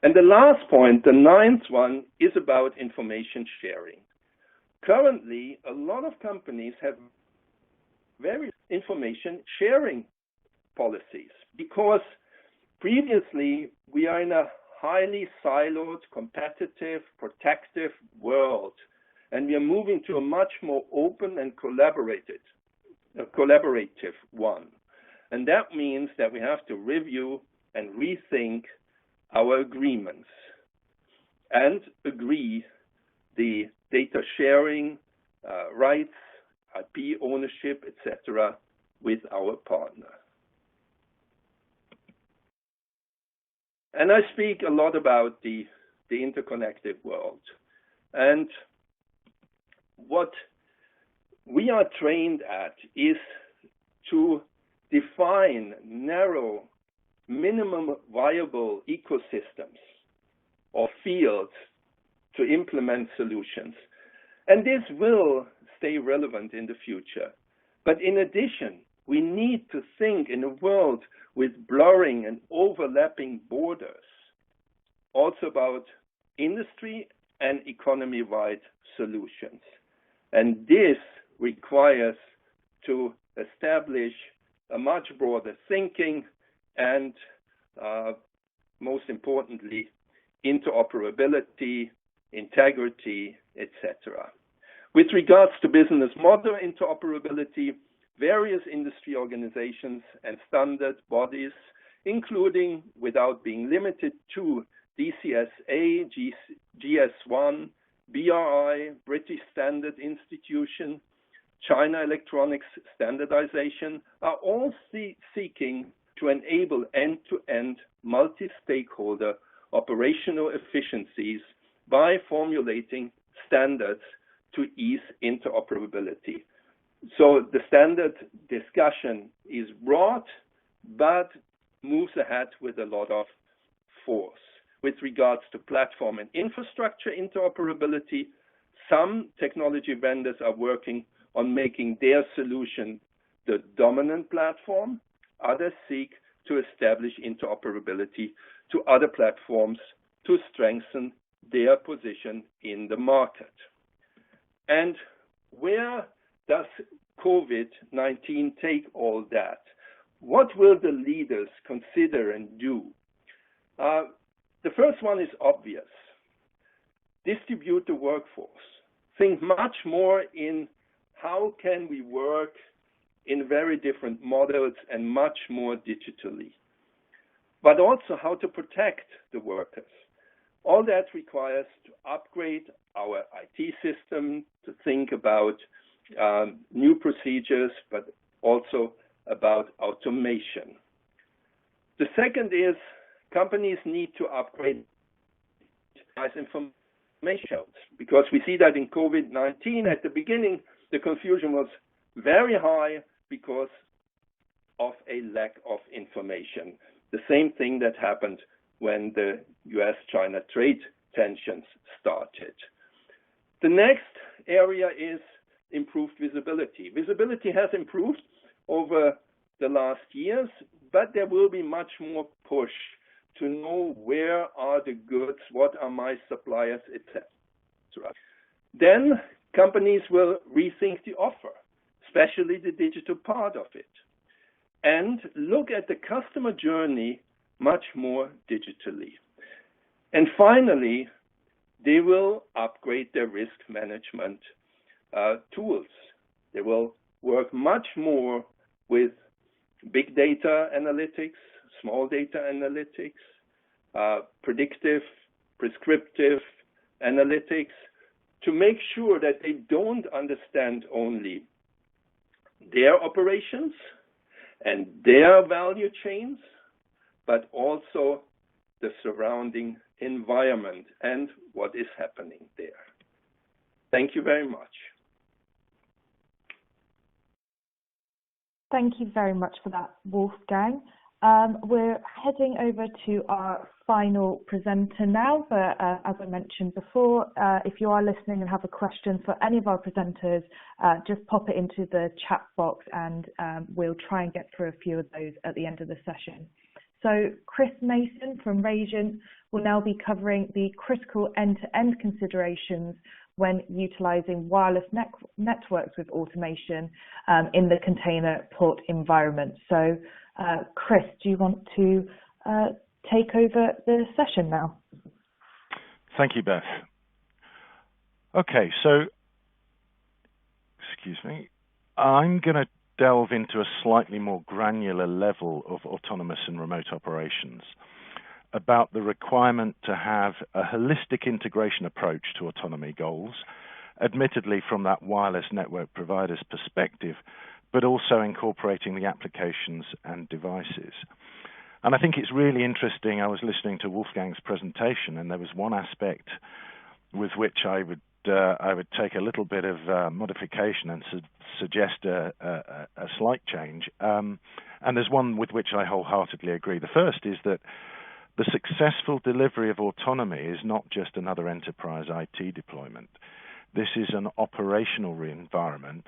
And the last point, the ninth one, is about information sharing. Currently, a lot of companies have various information sharing policies because previously we are in a highly siloed, competitive, protective world, and we are moving to a much more open and collaborative one. And that means that we have to review and rethink our agreements and agree the data sharing rights, IP ownership, etc., with our partner. And I speak a lot about the interconnected world. And what we are trained at is to define narrow, minimum viable ecosystems or fields to implement solutions. And this will stay relevant in the future. But in addition, we need to think in a world with blurring and overlapping borders, also about industry and economy-wide solutions. And this requires to establish a much broader thinking and, most importantly, interoperability, integrity, etc. With regards to business model interoperability, various industry organizations and standard bodies, including, without being limited to, DCSA, GS1, BRI, British Standard Institution, China Electronics Standardization, are all seeking to enable end-to-end multi-stakeholder operational efficiencies by formulating standards to ease interoperability. So the standard discussion is broad, but moves ahead with a lot of force. With regards to platform and infrastructure interoperability, some technology vendors are working on making their solution the dominant platform. Others seek to establish interoperability to other platforms to strengthen their position in the market. And where does COVID-19 take all that? What will the leaders consider and do? The first one is obvious. Distribute the workforce. Think much more in how can we work in very different models and much more digitally. But also how to protect the workers. All that requires to upgrade our IT system, to think about new procedures, but also about automation. The second is companies need to upgrade information because we see that in COVID-19 at the beginning, the confusion was very high because of a lack of information. The same thing that happened when the US-China trade tensions started. The next area is improved visibility. Visibility has improved over the last years, but there will be much more push to know where are the goods, what are my suppliers, etc. Then companies will rethink the offer, especially the digital part of it, and look at the customer journey much more digitally. And finally, they will upgrade their risk management tools. They will work much more with big data analytics, small data analytics, predictive, prescriptive analytics, to make sure that they don't understand only their operations and their value chains, but also the surrounding environment and what is happening there. Thank you very much. Thank you very much for that, Wolfgang. We're heading over to our final presenter now, but as I mentioned before, if you are listening and have a question for any of our presenters, just pop it into the chat box and we'll try and get through a few of those at the end of the session. So Chris Mason from Rajant will now be covering the critical end-to-end considerations when utilizing wireless networks with automation in the container port environment. So Chris, do you want to take over the session now? Thank you, Beth. Okay, so, excuse me, I'm going to delve into a slightly more granular level of autonomous and remote operations about the requirement to have a holistic integration approach to autonomy goals, admittedly from that wireless network provider's perspective, but also incorporating the applications and devices. And I think it's really interesting. I was listening to Wolfgang's presentation, and there was one aspect with which I would take a little bit of modification and suggest a slight change. And there's one with which I wholeheartedly agree. The first is that the successful delivery of autonomy is not just another enterprise IT deployment. This is an operational environment,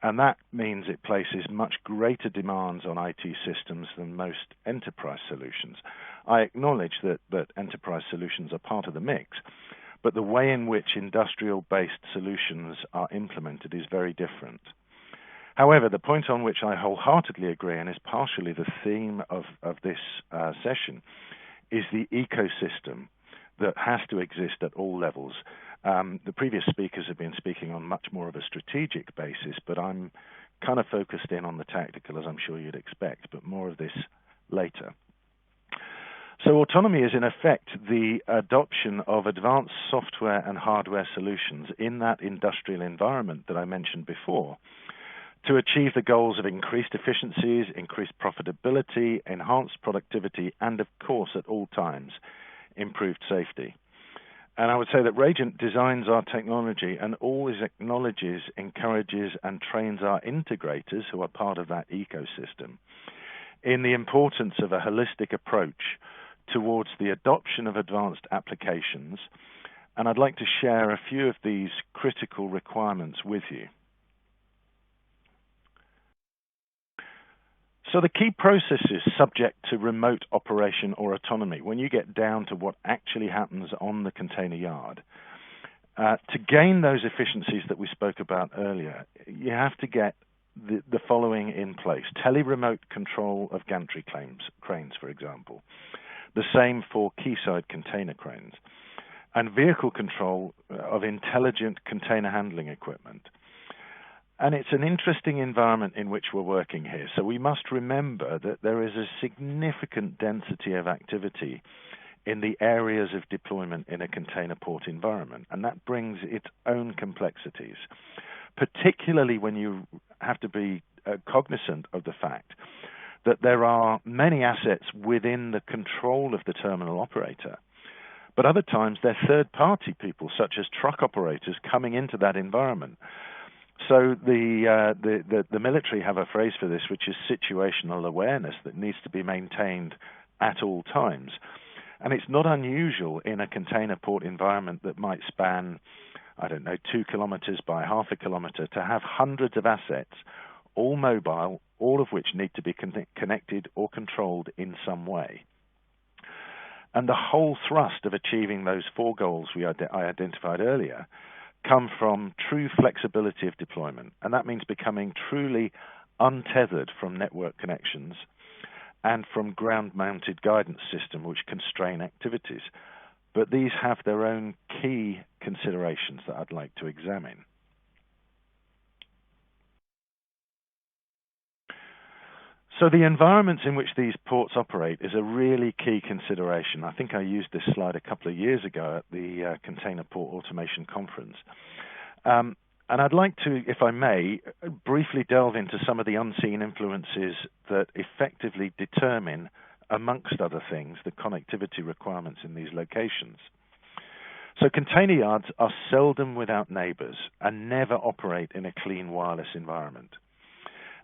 and that means it places much greater demands on IT systems than most enterprise solutions. I acknowledge that enterprise solutions are part of the mix, but the way in which industrial-based solutions are implemented is very different. However, the point on which I wholeheartedly agree, and is partially the theme of this session, is the ecosystem that has to exist at all levels. The previous speakers have been speaking on much more of a strategic basis, but I'm kind of focused in on the tactical, as I'm sure you'd expect, but more of this later. So autonomy is in effect the adoption of advanced software and hardware solutions in that industrial environment that I mentioned before to achieve the goals of increased efficiencies, increased profitability, enhanced productivity, and of course at all times, improved safety. And I would say that Rajant designs our technology and always acknowledges, encourages, and trains our integrators who are part of that ecosystem in the importance of a holistic approach towards the adoption of advanced applications. And I'd like to share a few of these critical requirements with you. So the key processes subject to remote operation or autonomy, when you get down to what actually happens on the container yard, to gain those efficiencies that we spoke about earlier, you have to get the following in place. Tele-remote control of gantry cranes, for example. The same for quayside container cranes. And vehicle control of intelligent container handling equipment. And it's an interesting environment in which we're working here. So we must remember that there is a significant density of activity in the areas of deployment in a container port environment. And that brings its own complexities, particularly when you have to be cognizant of the fact that there are many assets within the control of the terminal operator. But other times they're third-party people, such as truck operators, coming into that environment. So the military have a phrase for this, which is situational awareness that needs to be maintained at all times. And it's not unusual in a container port environment that might span, 2 kilometers by half a kilometer, to have hundreds of assets, all mobile, all of which need to be connected or controlled in some way. And the whole thrust of achieving those 4 goals I identified earlier come from true flexibility of deployment. And that means becoming truly untethered from network connections and from ground-mounted guidance system which constrain activities. But these have their own key considerations that I'd like to examine. So the environments in which these ports operate is a really key consideration. I think I used this slide a couple of years ago at the Container Port Automation Conference. And I'd like to, if I may, briefly delve into some of the unseen influences that effectively determine, amongst other things, the connectivity requirements in these locations. So container yards are seldom without neighbors and never operate in a clean wireless environment.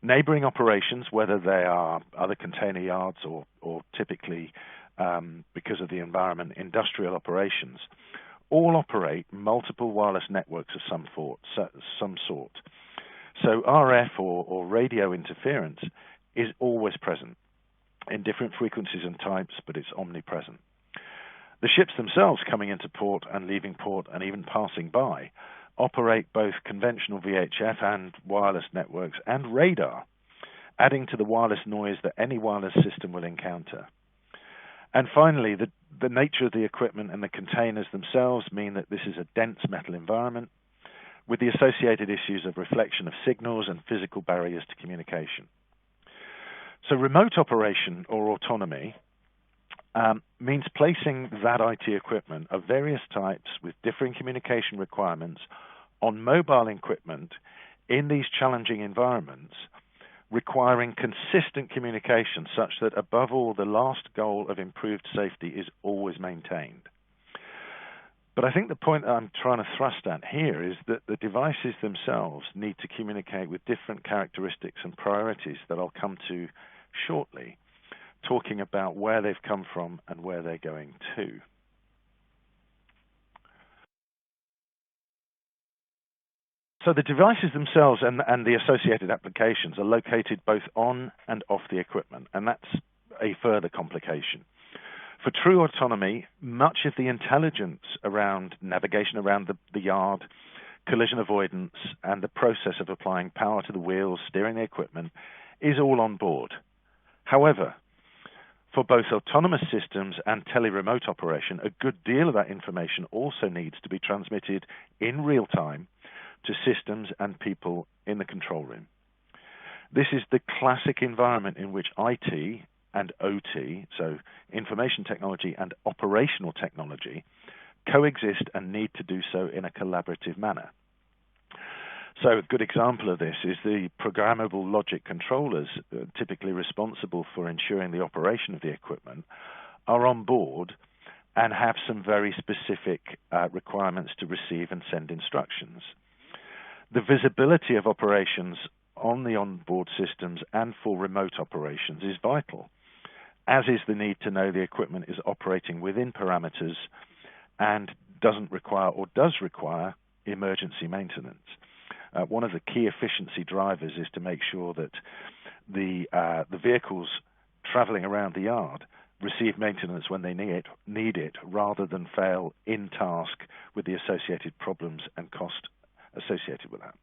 Neighboring operations, whether they are other container yards or typically, because of the environment, industrial operations, all operate multiple wireless networks of some sort. So RF or radio interference is always present in different frequencies and types, but it's omnipresent. The ships themselves coming into port and leaving port and even passing by operate both conventional VHF and wireless networks and radar, adding to the wireless noise that any wireless system will encounter. And finally, the nature of the equipment and the containers themselves mean that this is a dense metal environment with the associated issues of reflection of signals and physical barriers to communication. So remote operation or autonomy means placing that IT equipment of various types with differing communication requirements on mobile equipment in these challenging environments, requiring consistent communication such that above all the last goal of improved safety is always maintained. But I think the point that I'm trying to thrust at here is that the devices themselves need to communicate with different characteristics and priorities that I'll come to shortly, talking about where they've come from and where they're going to. So the devices themselves and the associated applications are located both on and off the equipment, and that's a further complication. For true autonomy, much of the intelligence around navigation around the yard, collision avoidance, and the process of applying power to the wheels, steering the equipment, is all on board. However, for both autonomous systems and tele-remote operation, a good deal of that information also needs to be transmitted in real time to systems and people in the control room. This is the classic environment in which IT and OT, so information technology and operational technology, coexist and need to do so in a collaborative manner. So a good example of this is the programmable logic controllers, typically responsible for ensuring the operation of the equipment, are on board and have some very specific requirements to receive and send instructions. The visibility of operations on the onboard systems and for remote operations is vital, as is the need to know the equipment is operating within parameters and doesn't require or does require emergency maintenance. One of the key efficiency drivers is to make sure that the vehicles traveling around the yard receive maintenance when they need it rather than fail in task with the associated problems and cost associated with that.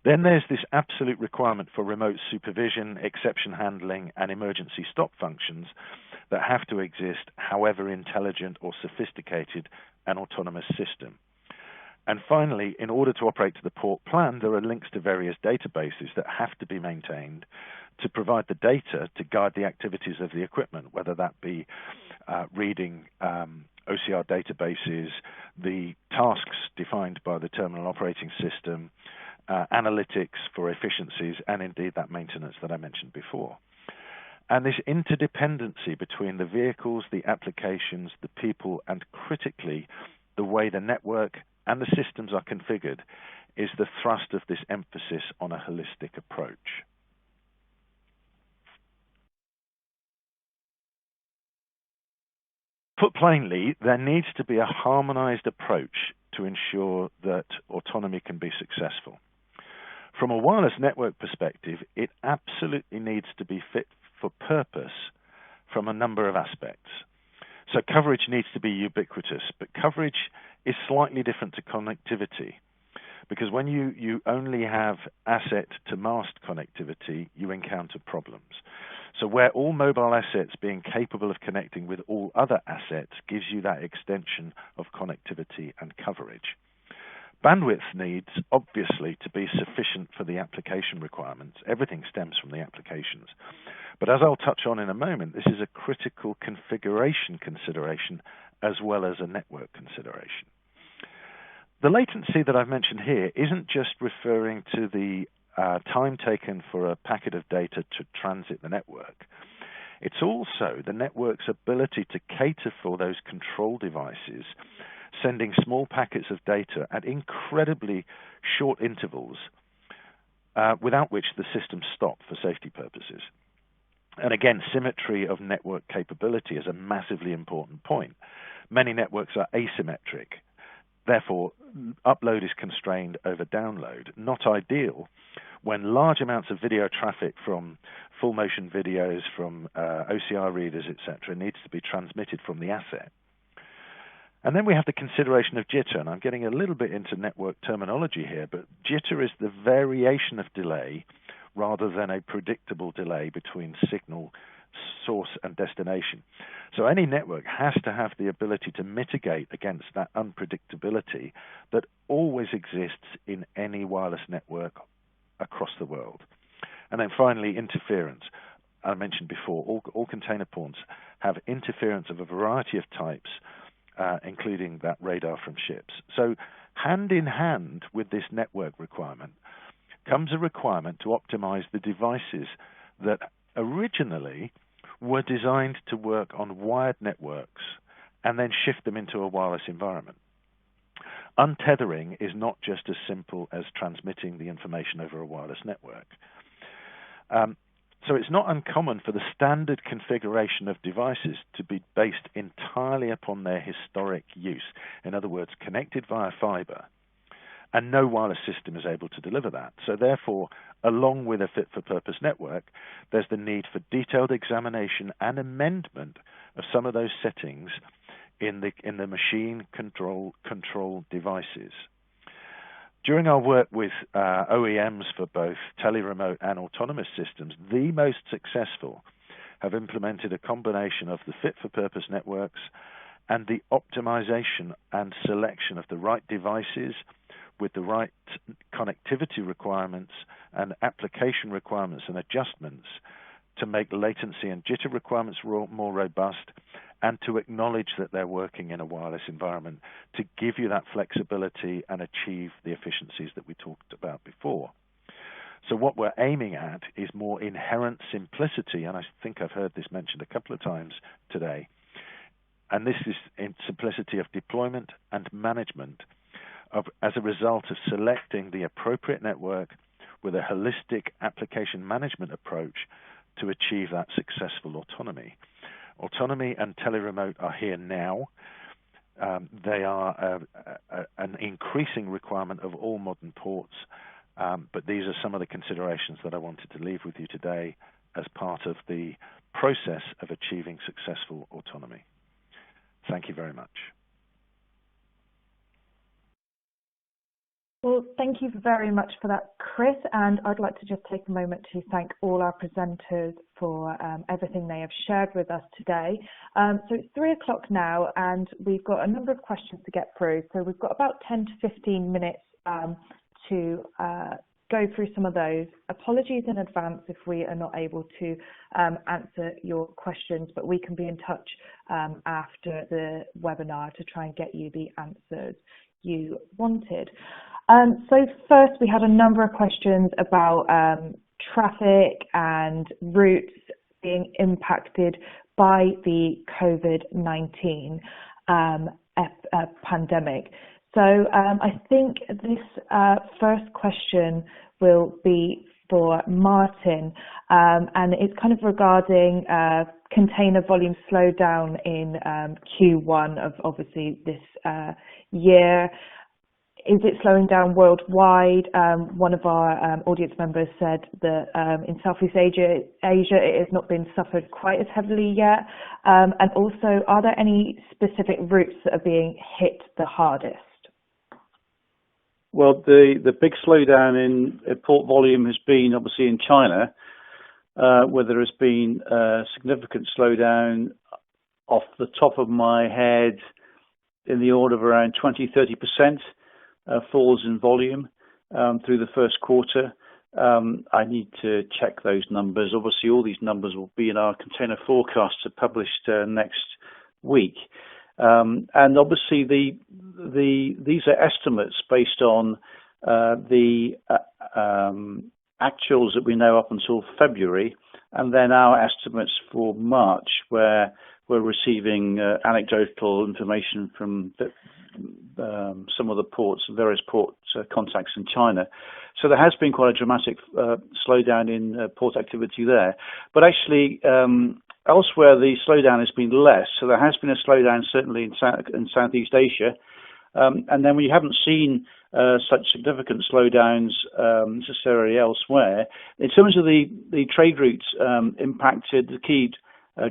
Then there's this absolute requirement for remote supervision, exception handling, and emergency stop functions that have to exist however intelligent or sophisticated an autonomous system. And finally, in order to operate to the port plan, there are links to various databases that have to be maintained to provide the data to guide the activities of the equipment, whether that be reading OCR databases, the tasks defined by the terminal operating system, analytics for efficiencies, and indeed that maintenance that I mentioned before. And this interdependency between the vehicles, the applications, the people, and critically, the way the network and the systems are configured is the thrust of this emphasis on a holistic approach. Put plainly, there needs to be a harmonized approach to ensure that autonomy can be successful. From a wireless network perspective, it absolutely needs to be fit for purpose from a number of aspects. So coverage needs to be ubiquitous, but coverage is slightly different to connectivity, because when you only have asset to mast connectivity, you encounter problems. So where all mobile assets being capable of connecting with all other assets gives you that extension of connectivity and coverage. Bandwidth needs, obviously, to be sufficient for the application requirements. Everything stems from the applications. But as I'll touch on in a moment, this is a critical configuration consideration as well as a network consideration. The latency that I've mentioned here isn't just referring to the time taken for a packet of data to transit the network. It's also the network's ability to cater for those control devices sending small packets of data at incredibly short intervals, without which the systems stop for safety purposes. And again, symmetry of network capability is a massively important point. Many networks are asymmetric. Therefore, upload is constrained over download, not ideal when large amounts of video traffic from full motion videos, from OCR readers, etc., needs to be transmitted from the asset. And then we have the consideration of jitter, and I'm getting a little bit into network terminology here, but jitter is the variation of delay rather than a predictable delay between signal source and destination. So any network has to have the ability to mitigate against that unpredictability that always exists in any wireless network across the world. And then finally, interference. I mentioned before, all container ports have interference of a variety of types, including that radar from ships. So hand in hand with this network requirement comes a requirement to optimize the devices that originally were designed to work on wired networks and then shift them into a wireless environment. Untethering is not just as simple as transmitting the information over a wireless network. So it's not uncommon for the standard configuration of devices to be based entirely upon their historic use. In other words, connected via fiber. And no wireless system is able to deliver that. So therefore, along with a fit-for-purpose network, there's the need for detailed examination and amendment of some of those settings in the machine control devices. During our work with OEMs for both teleremote and autonomous systems, the most successful have implemented a combination of the fit-for-purpose networks and the optimization and selection of the right devices with the right connectivity requirements and application requirements and adjustments to make latency and jitter requirements more robust, and to acknowledge that they're working in a wireless environment to give you that flexibility and achieve the efficiencies that we talked about before. So what we're aiming at is more inherent simplicity, and I think I've heard this mentioned a couple of times today, and this is in simplicity of deployment and management as a result of selecting the appropriate network with a holistic application management approach to achieve that successful autonomy. Autonomy and teleremote are here now. They are an increasing requirement of all modern ports, but these are some of the considerations that I wanted to leave with you today as part of the process of achieving successful autonomy. Thank you very much. Well, thank you very much for that, Chris, and I'd like to just take a moment to thank all our presenters for everything they have shared with us today. So it's 3 o'clock now, and we've got a number of questions to get through. So we've got about 10 to 15 minutes to go through some of those. Apologies in advance if we are not able to answer your questions, but we can be in touch after the webinar to try and get you the answers you wanted. So first, we had a number of questions about traffic and routes being impacted by the COVID-19 pandemic. So I think this first question will be for Martin, and it's kind of regarding container volume slowdown in Q1 of obviously this year. Is it slowing down worldwide? One of our audience members said that in Southeast Asia, it has not been suffered quite as heavily yet. And also, are there any specific routes that are being hit the hardest? Well, the big slowdown in port volume has been obviously in China, where there has been a significant slowdown off the top of my head in the order of around 20-30%. Falls in volume through the first quarter. I need to check those numbers. Obviously, all these numbers will be in our container forecasts published next week. And obviously, these are estimates based on the actuals that we know up until February, and then our estimates for March, where we're receiving anecdotal information from some of the ports, various port contacts in China. So there has been quite a dramatic slowdown in port activity there. But actually, elsewhere the slowdown has been less. So there has been a slowdown certainly in Southeast Asia. And then we haven't seen such significant slowdowns necessarily elsewhere. In terms of the trade routes impacted, the key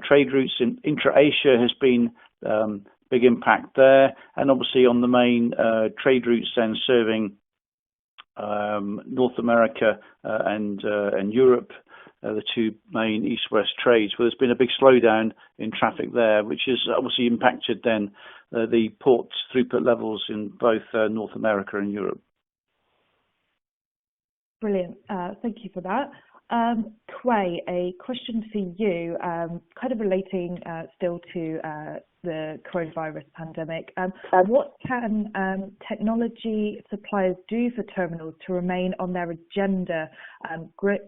trade routes in intra-Asia has been big impact there, and obviously on the main trade routes then serving North America and Europe, the two main east-west trades. Well, there's been a big slowdown in traffic there, which has obviously impacted then the port throughput levels in both North America and Europe. Brilliant. Thank you for that. Quay, a question for you, kind of relating still to the coronavirus pandemic. What can technology suppliers do for terminals to remain on their agenda,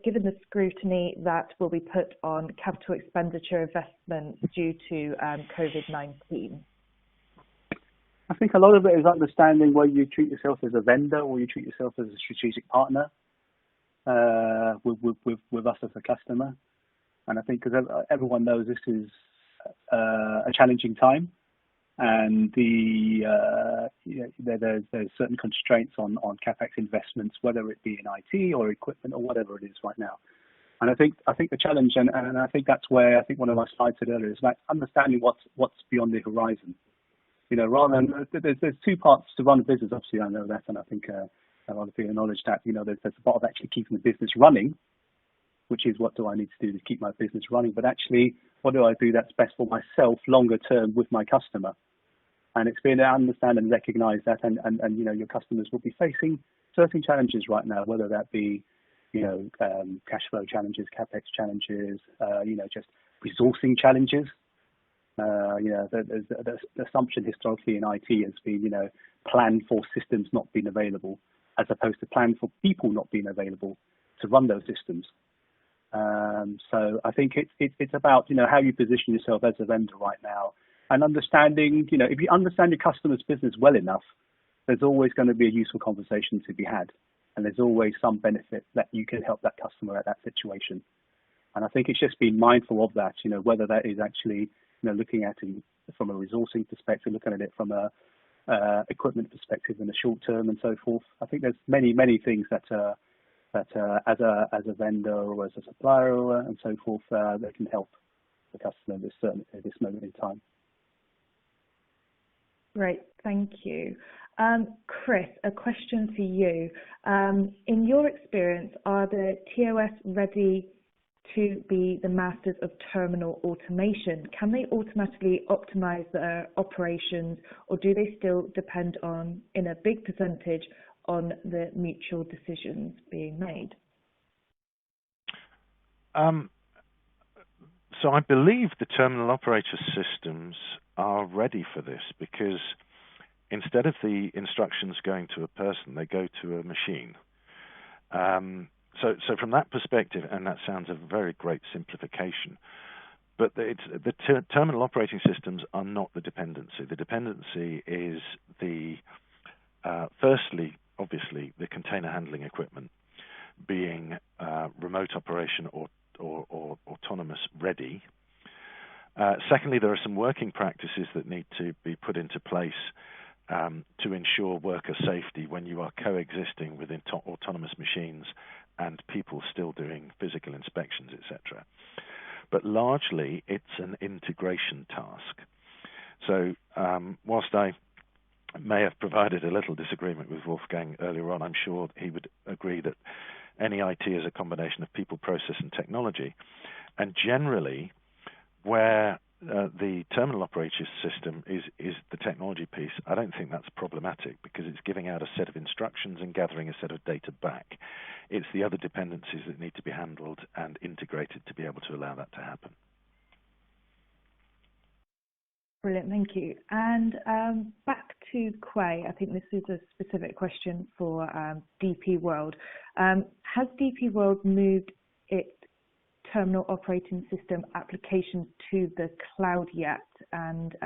given the scrutiny that will be put on capital expenditure investments due to COVID-19? I think a lot of it is understanding whether you treat yourself as a vendor or you treat yourself as a strategic partner with us as a customer. And I think because everyone knows this is a challenging time, and there's certain constraints on capex investments, whether it be in IT or equipment or whatever it is right now. And I think the challenge, and I think that's where I think one of my slides said earlier, is about understanding what's beyond the horizon. You know, rather than there's two parts to run a business. Obviously, I know that, and I think a lot of people acknowledge that. You know, there's a part of actually keeping the business running, which is what do I need to do to keep my business running, but actually what do I do that's best for myself longer term with my customer. And it's been to understand and recognize that, and you know, your customers will be facing certain challenges right now, whether that be, you know, cash flow challenges, capex challenges, you know, just resourcing challenges. You know, the assumption historically in IT has been, you know, plan for systems not being available, as opposed to plan for people not being available to run those systems. So I think it's about, you know, how you position yourself as a vendor right now, and understanding, you know, if you understand your customer's business well enough, there's always going to be a useful conversation to be had, and there's always some benefit that you can help that customer at that situation. And I think it's just being mindful of that, you know, whether that is actually, you know, looking at it from a resourcing perspective, looking at it from a equipment perspective in the short term and so forth. I think there's many things that as a vendor or as a supplier and so forth that can help the customer at this moment in time. Great, thank you. Chris, a question for you. In your experience, are the TOS ready to be the masters of terminal automation? Can they automatically optimize their operations, or do they still depend on, in a big percentage, on the mutual decisions being made? So I believe the terminal operator systems are ready for this, because instead of the instructions going to a person, they go to a machine. So from that perspective, and that sounds a very great simplification, but the terminal operating systems are not the dependency. The dependency is firstly, obviously, the container handling equipment being remote operation or autonomous ready. Secondly, there are some working practices that need to be put into place to ensure worker safety when you are coexisting with autonomous machines and people still doing physical inspections, etc. But largely, it's an integration task. So whilst I may have provided a little disagreement with Wolfgang earlier on, I'm sure he would agree that any IT is a combination of people, process, and technology. And generally, where the terminal operator system is the technology piece, I don't think that's problematic, because it's giving out a set of instructions and gathering a set of data back. It's the other dependencies that need to be handled and integrated to be able to allow that to happen. Brilliant, thank you. And back to Quay, I think this is a specific question for DP World. Has DP World moved its terminal operating system applications to the cloud yet? And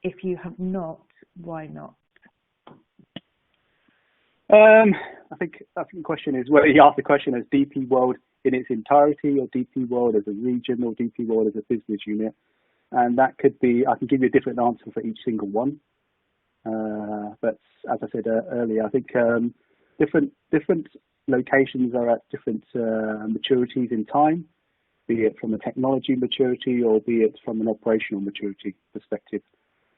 if you have not, why not? I think the question is whether you ask the question as DP World in its entirety, or DP World as a region, or DP World as a business unit. And that could be, I can give you a different answer for each single one. But as I said earlier, I think different locations are at different maturities in time, be it from a technology maturity or be it from an operational maturity perspective,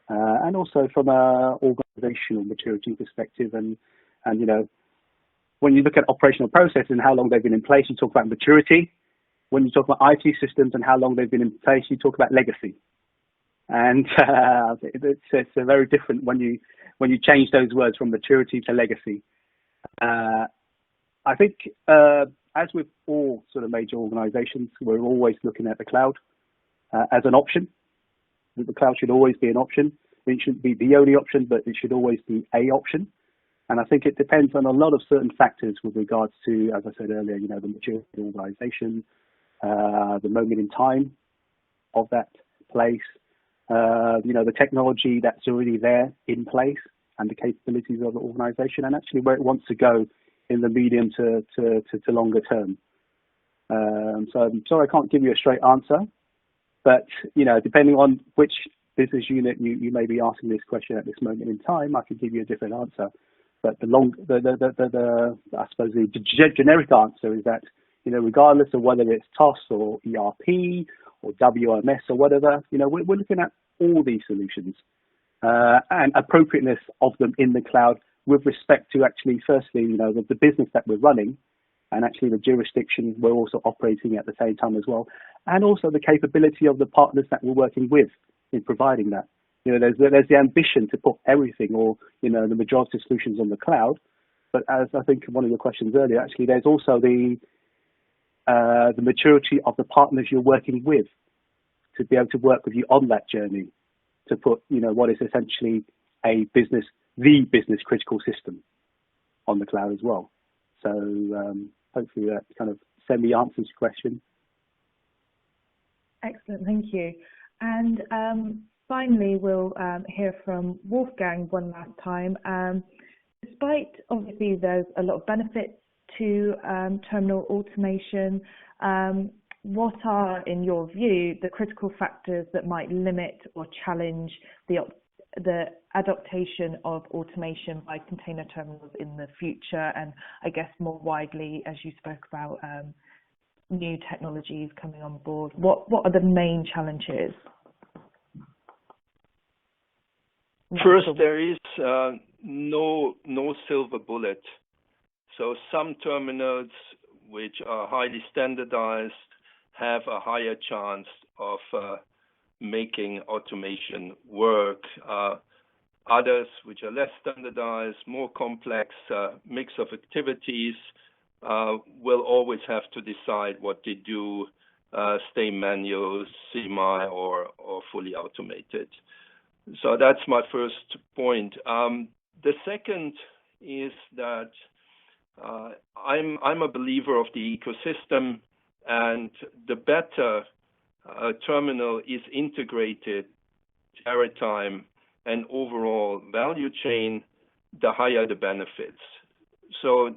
and also from a organizational maturity perspective. And you know, when you look at operational processes and how long they've been in place, you talk about maturity. When you talk about IT systems and how long they've been in place, you talk about legacy. And it's a very different when you change those words from maturity to legacy. I think as with all sort of major organizations, we're always looking at the cloud as an option. The cloud should always be an option. It shouldn't be the only option, but it should always be a option. And I think it depends on a lot of certain factors with regards to, as I said earlier, you know, the maturity of the organization, the moment in time of that place, you know, the technology that's already there in place and the capabilities of the organization, and actually where it wants to go in the medium to longer term. So I'm sorry I can't give you a straight answer, but, you know, depending on which business unit you may be asking this question at this moment in time, I can give you a different answer. But I suppose the generic answer is that, you know, regardless of whether it's TOS or ERP or WMS or whatever, you know, we're looking at all these solutions and appropriateness of them in the cloud with respect to actually, firstly, you know, the business that we're running and actually the jurisdiction we're also operating at the same time as well, and also the capability of the partners that we're working with in providing that. You know, there's the ambition to put everything or, you know, the majority of solutions on the cloud. But as I think one of your questions earlier, actually, there's also the maturity of the partners you're working with to be able to work with you on that journey to put, you know, what is essentially the business critical system on the cloud as well. So hopefully that kind of semi-answers your question. Excellent, thank you. And finally, we'll hear from Wolfgang one last time. Despite, obviously, there's a lot of benefits to terminal automation, what are, in your view, the critical factors that might limit or challenge the adaptation of automation by container terminals in the future? And I guess more widely, as you spoke about, new technologies coming on board, what are the main challenges? First, there is no silver bullet. So some terminals which are highly standardized have a higher chance of making automation work. Others which are less standardized, more complex, mix of activities, will always have to decide what to do, stay manual, semi, or fully automated. So that's my first point. The second is that I'm a believer of the ecosystem, and the better a terminal is integrated, maritime and overall value chain, the higher the benefits. So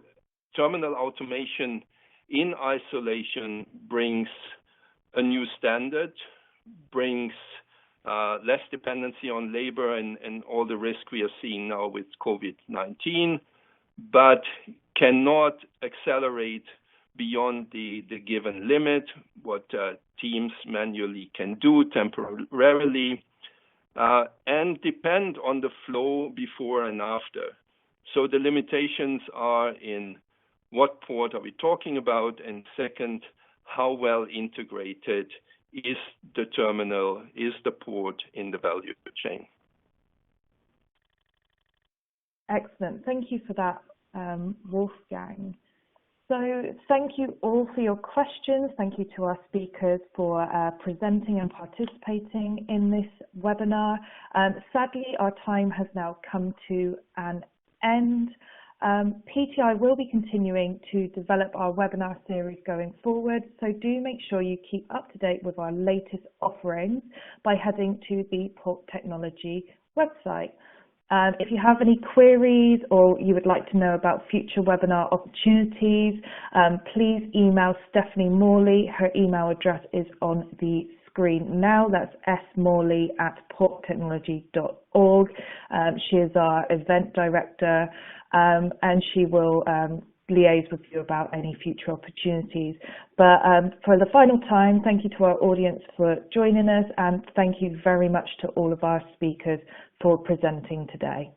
terminal automation in isolation brings a new standard, brings less dependency on labor and all the risk we are seeing now with COVID-19, but cannot accelerate beyond the given limit, what teams manually can do temporarily, and depend on the flow before and after. So the limitations are in what port are we talking about, and second, how well integrated is the terminal, is the port in the value chain. Excellent. Thank you for that, Wolfgang. So thank you all for your questions. Thank you to our speakers for presenting and participating in this webinar. Sadly, our time has now come to an end. PTI will be continuing to develop our webinar series going forward, so do make sure you keep up to date with our latest offerings by heading to the Port Technology website. If you have any queries or you would like to know about future webinar opportunities, please email Stephanie Morley. Her email address is on the screen now. That's smorley@porttechnology.org. She is our event director, and she will liaise with you about any future opportunities. But for the final time, thank you to our audience for joining us, and thank you very much to all of our speakers for presenting today.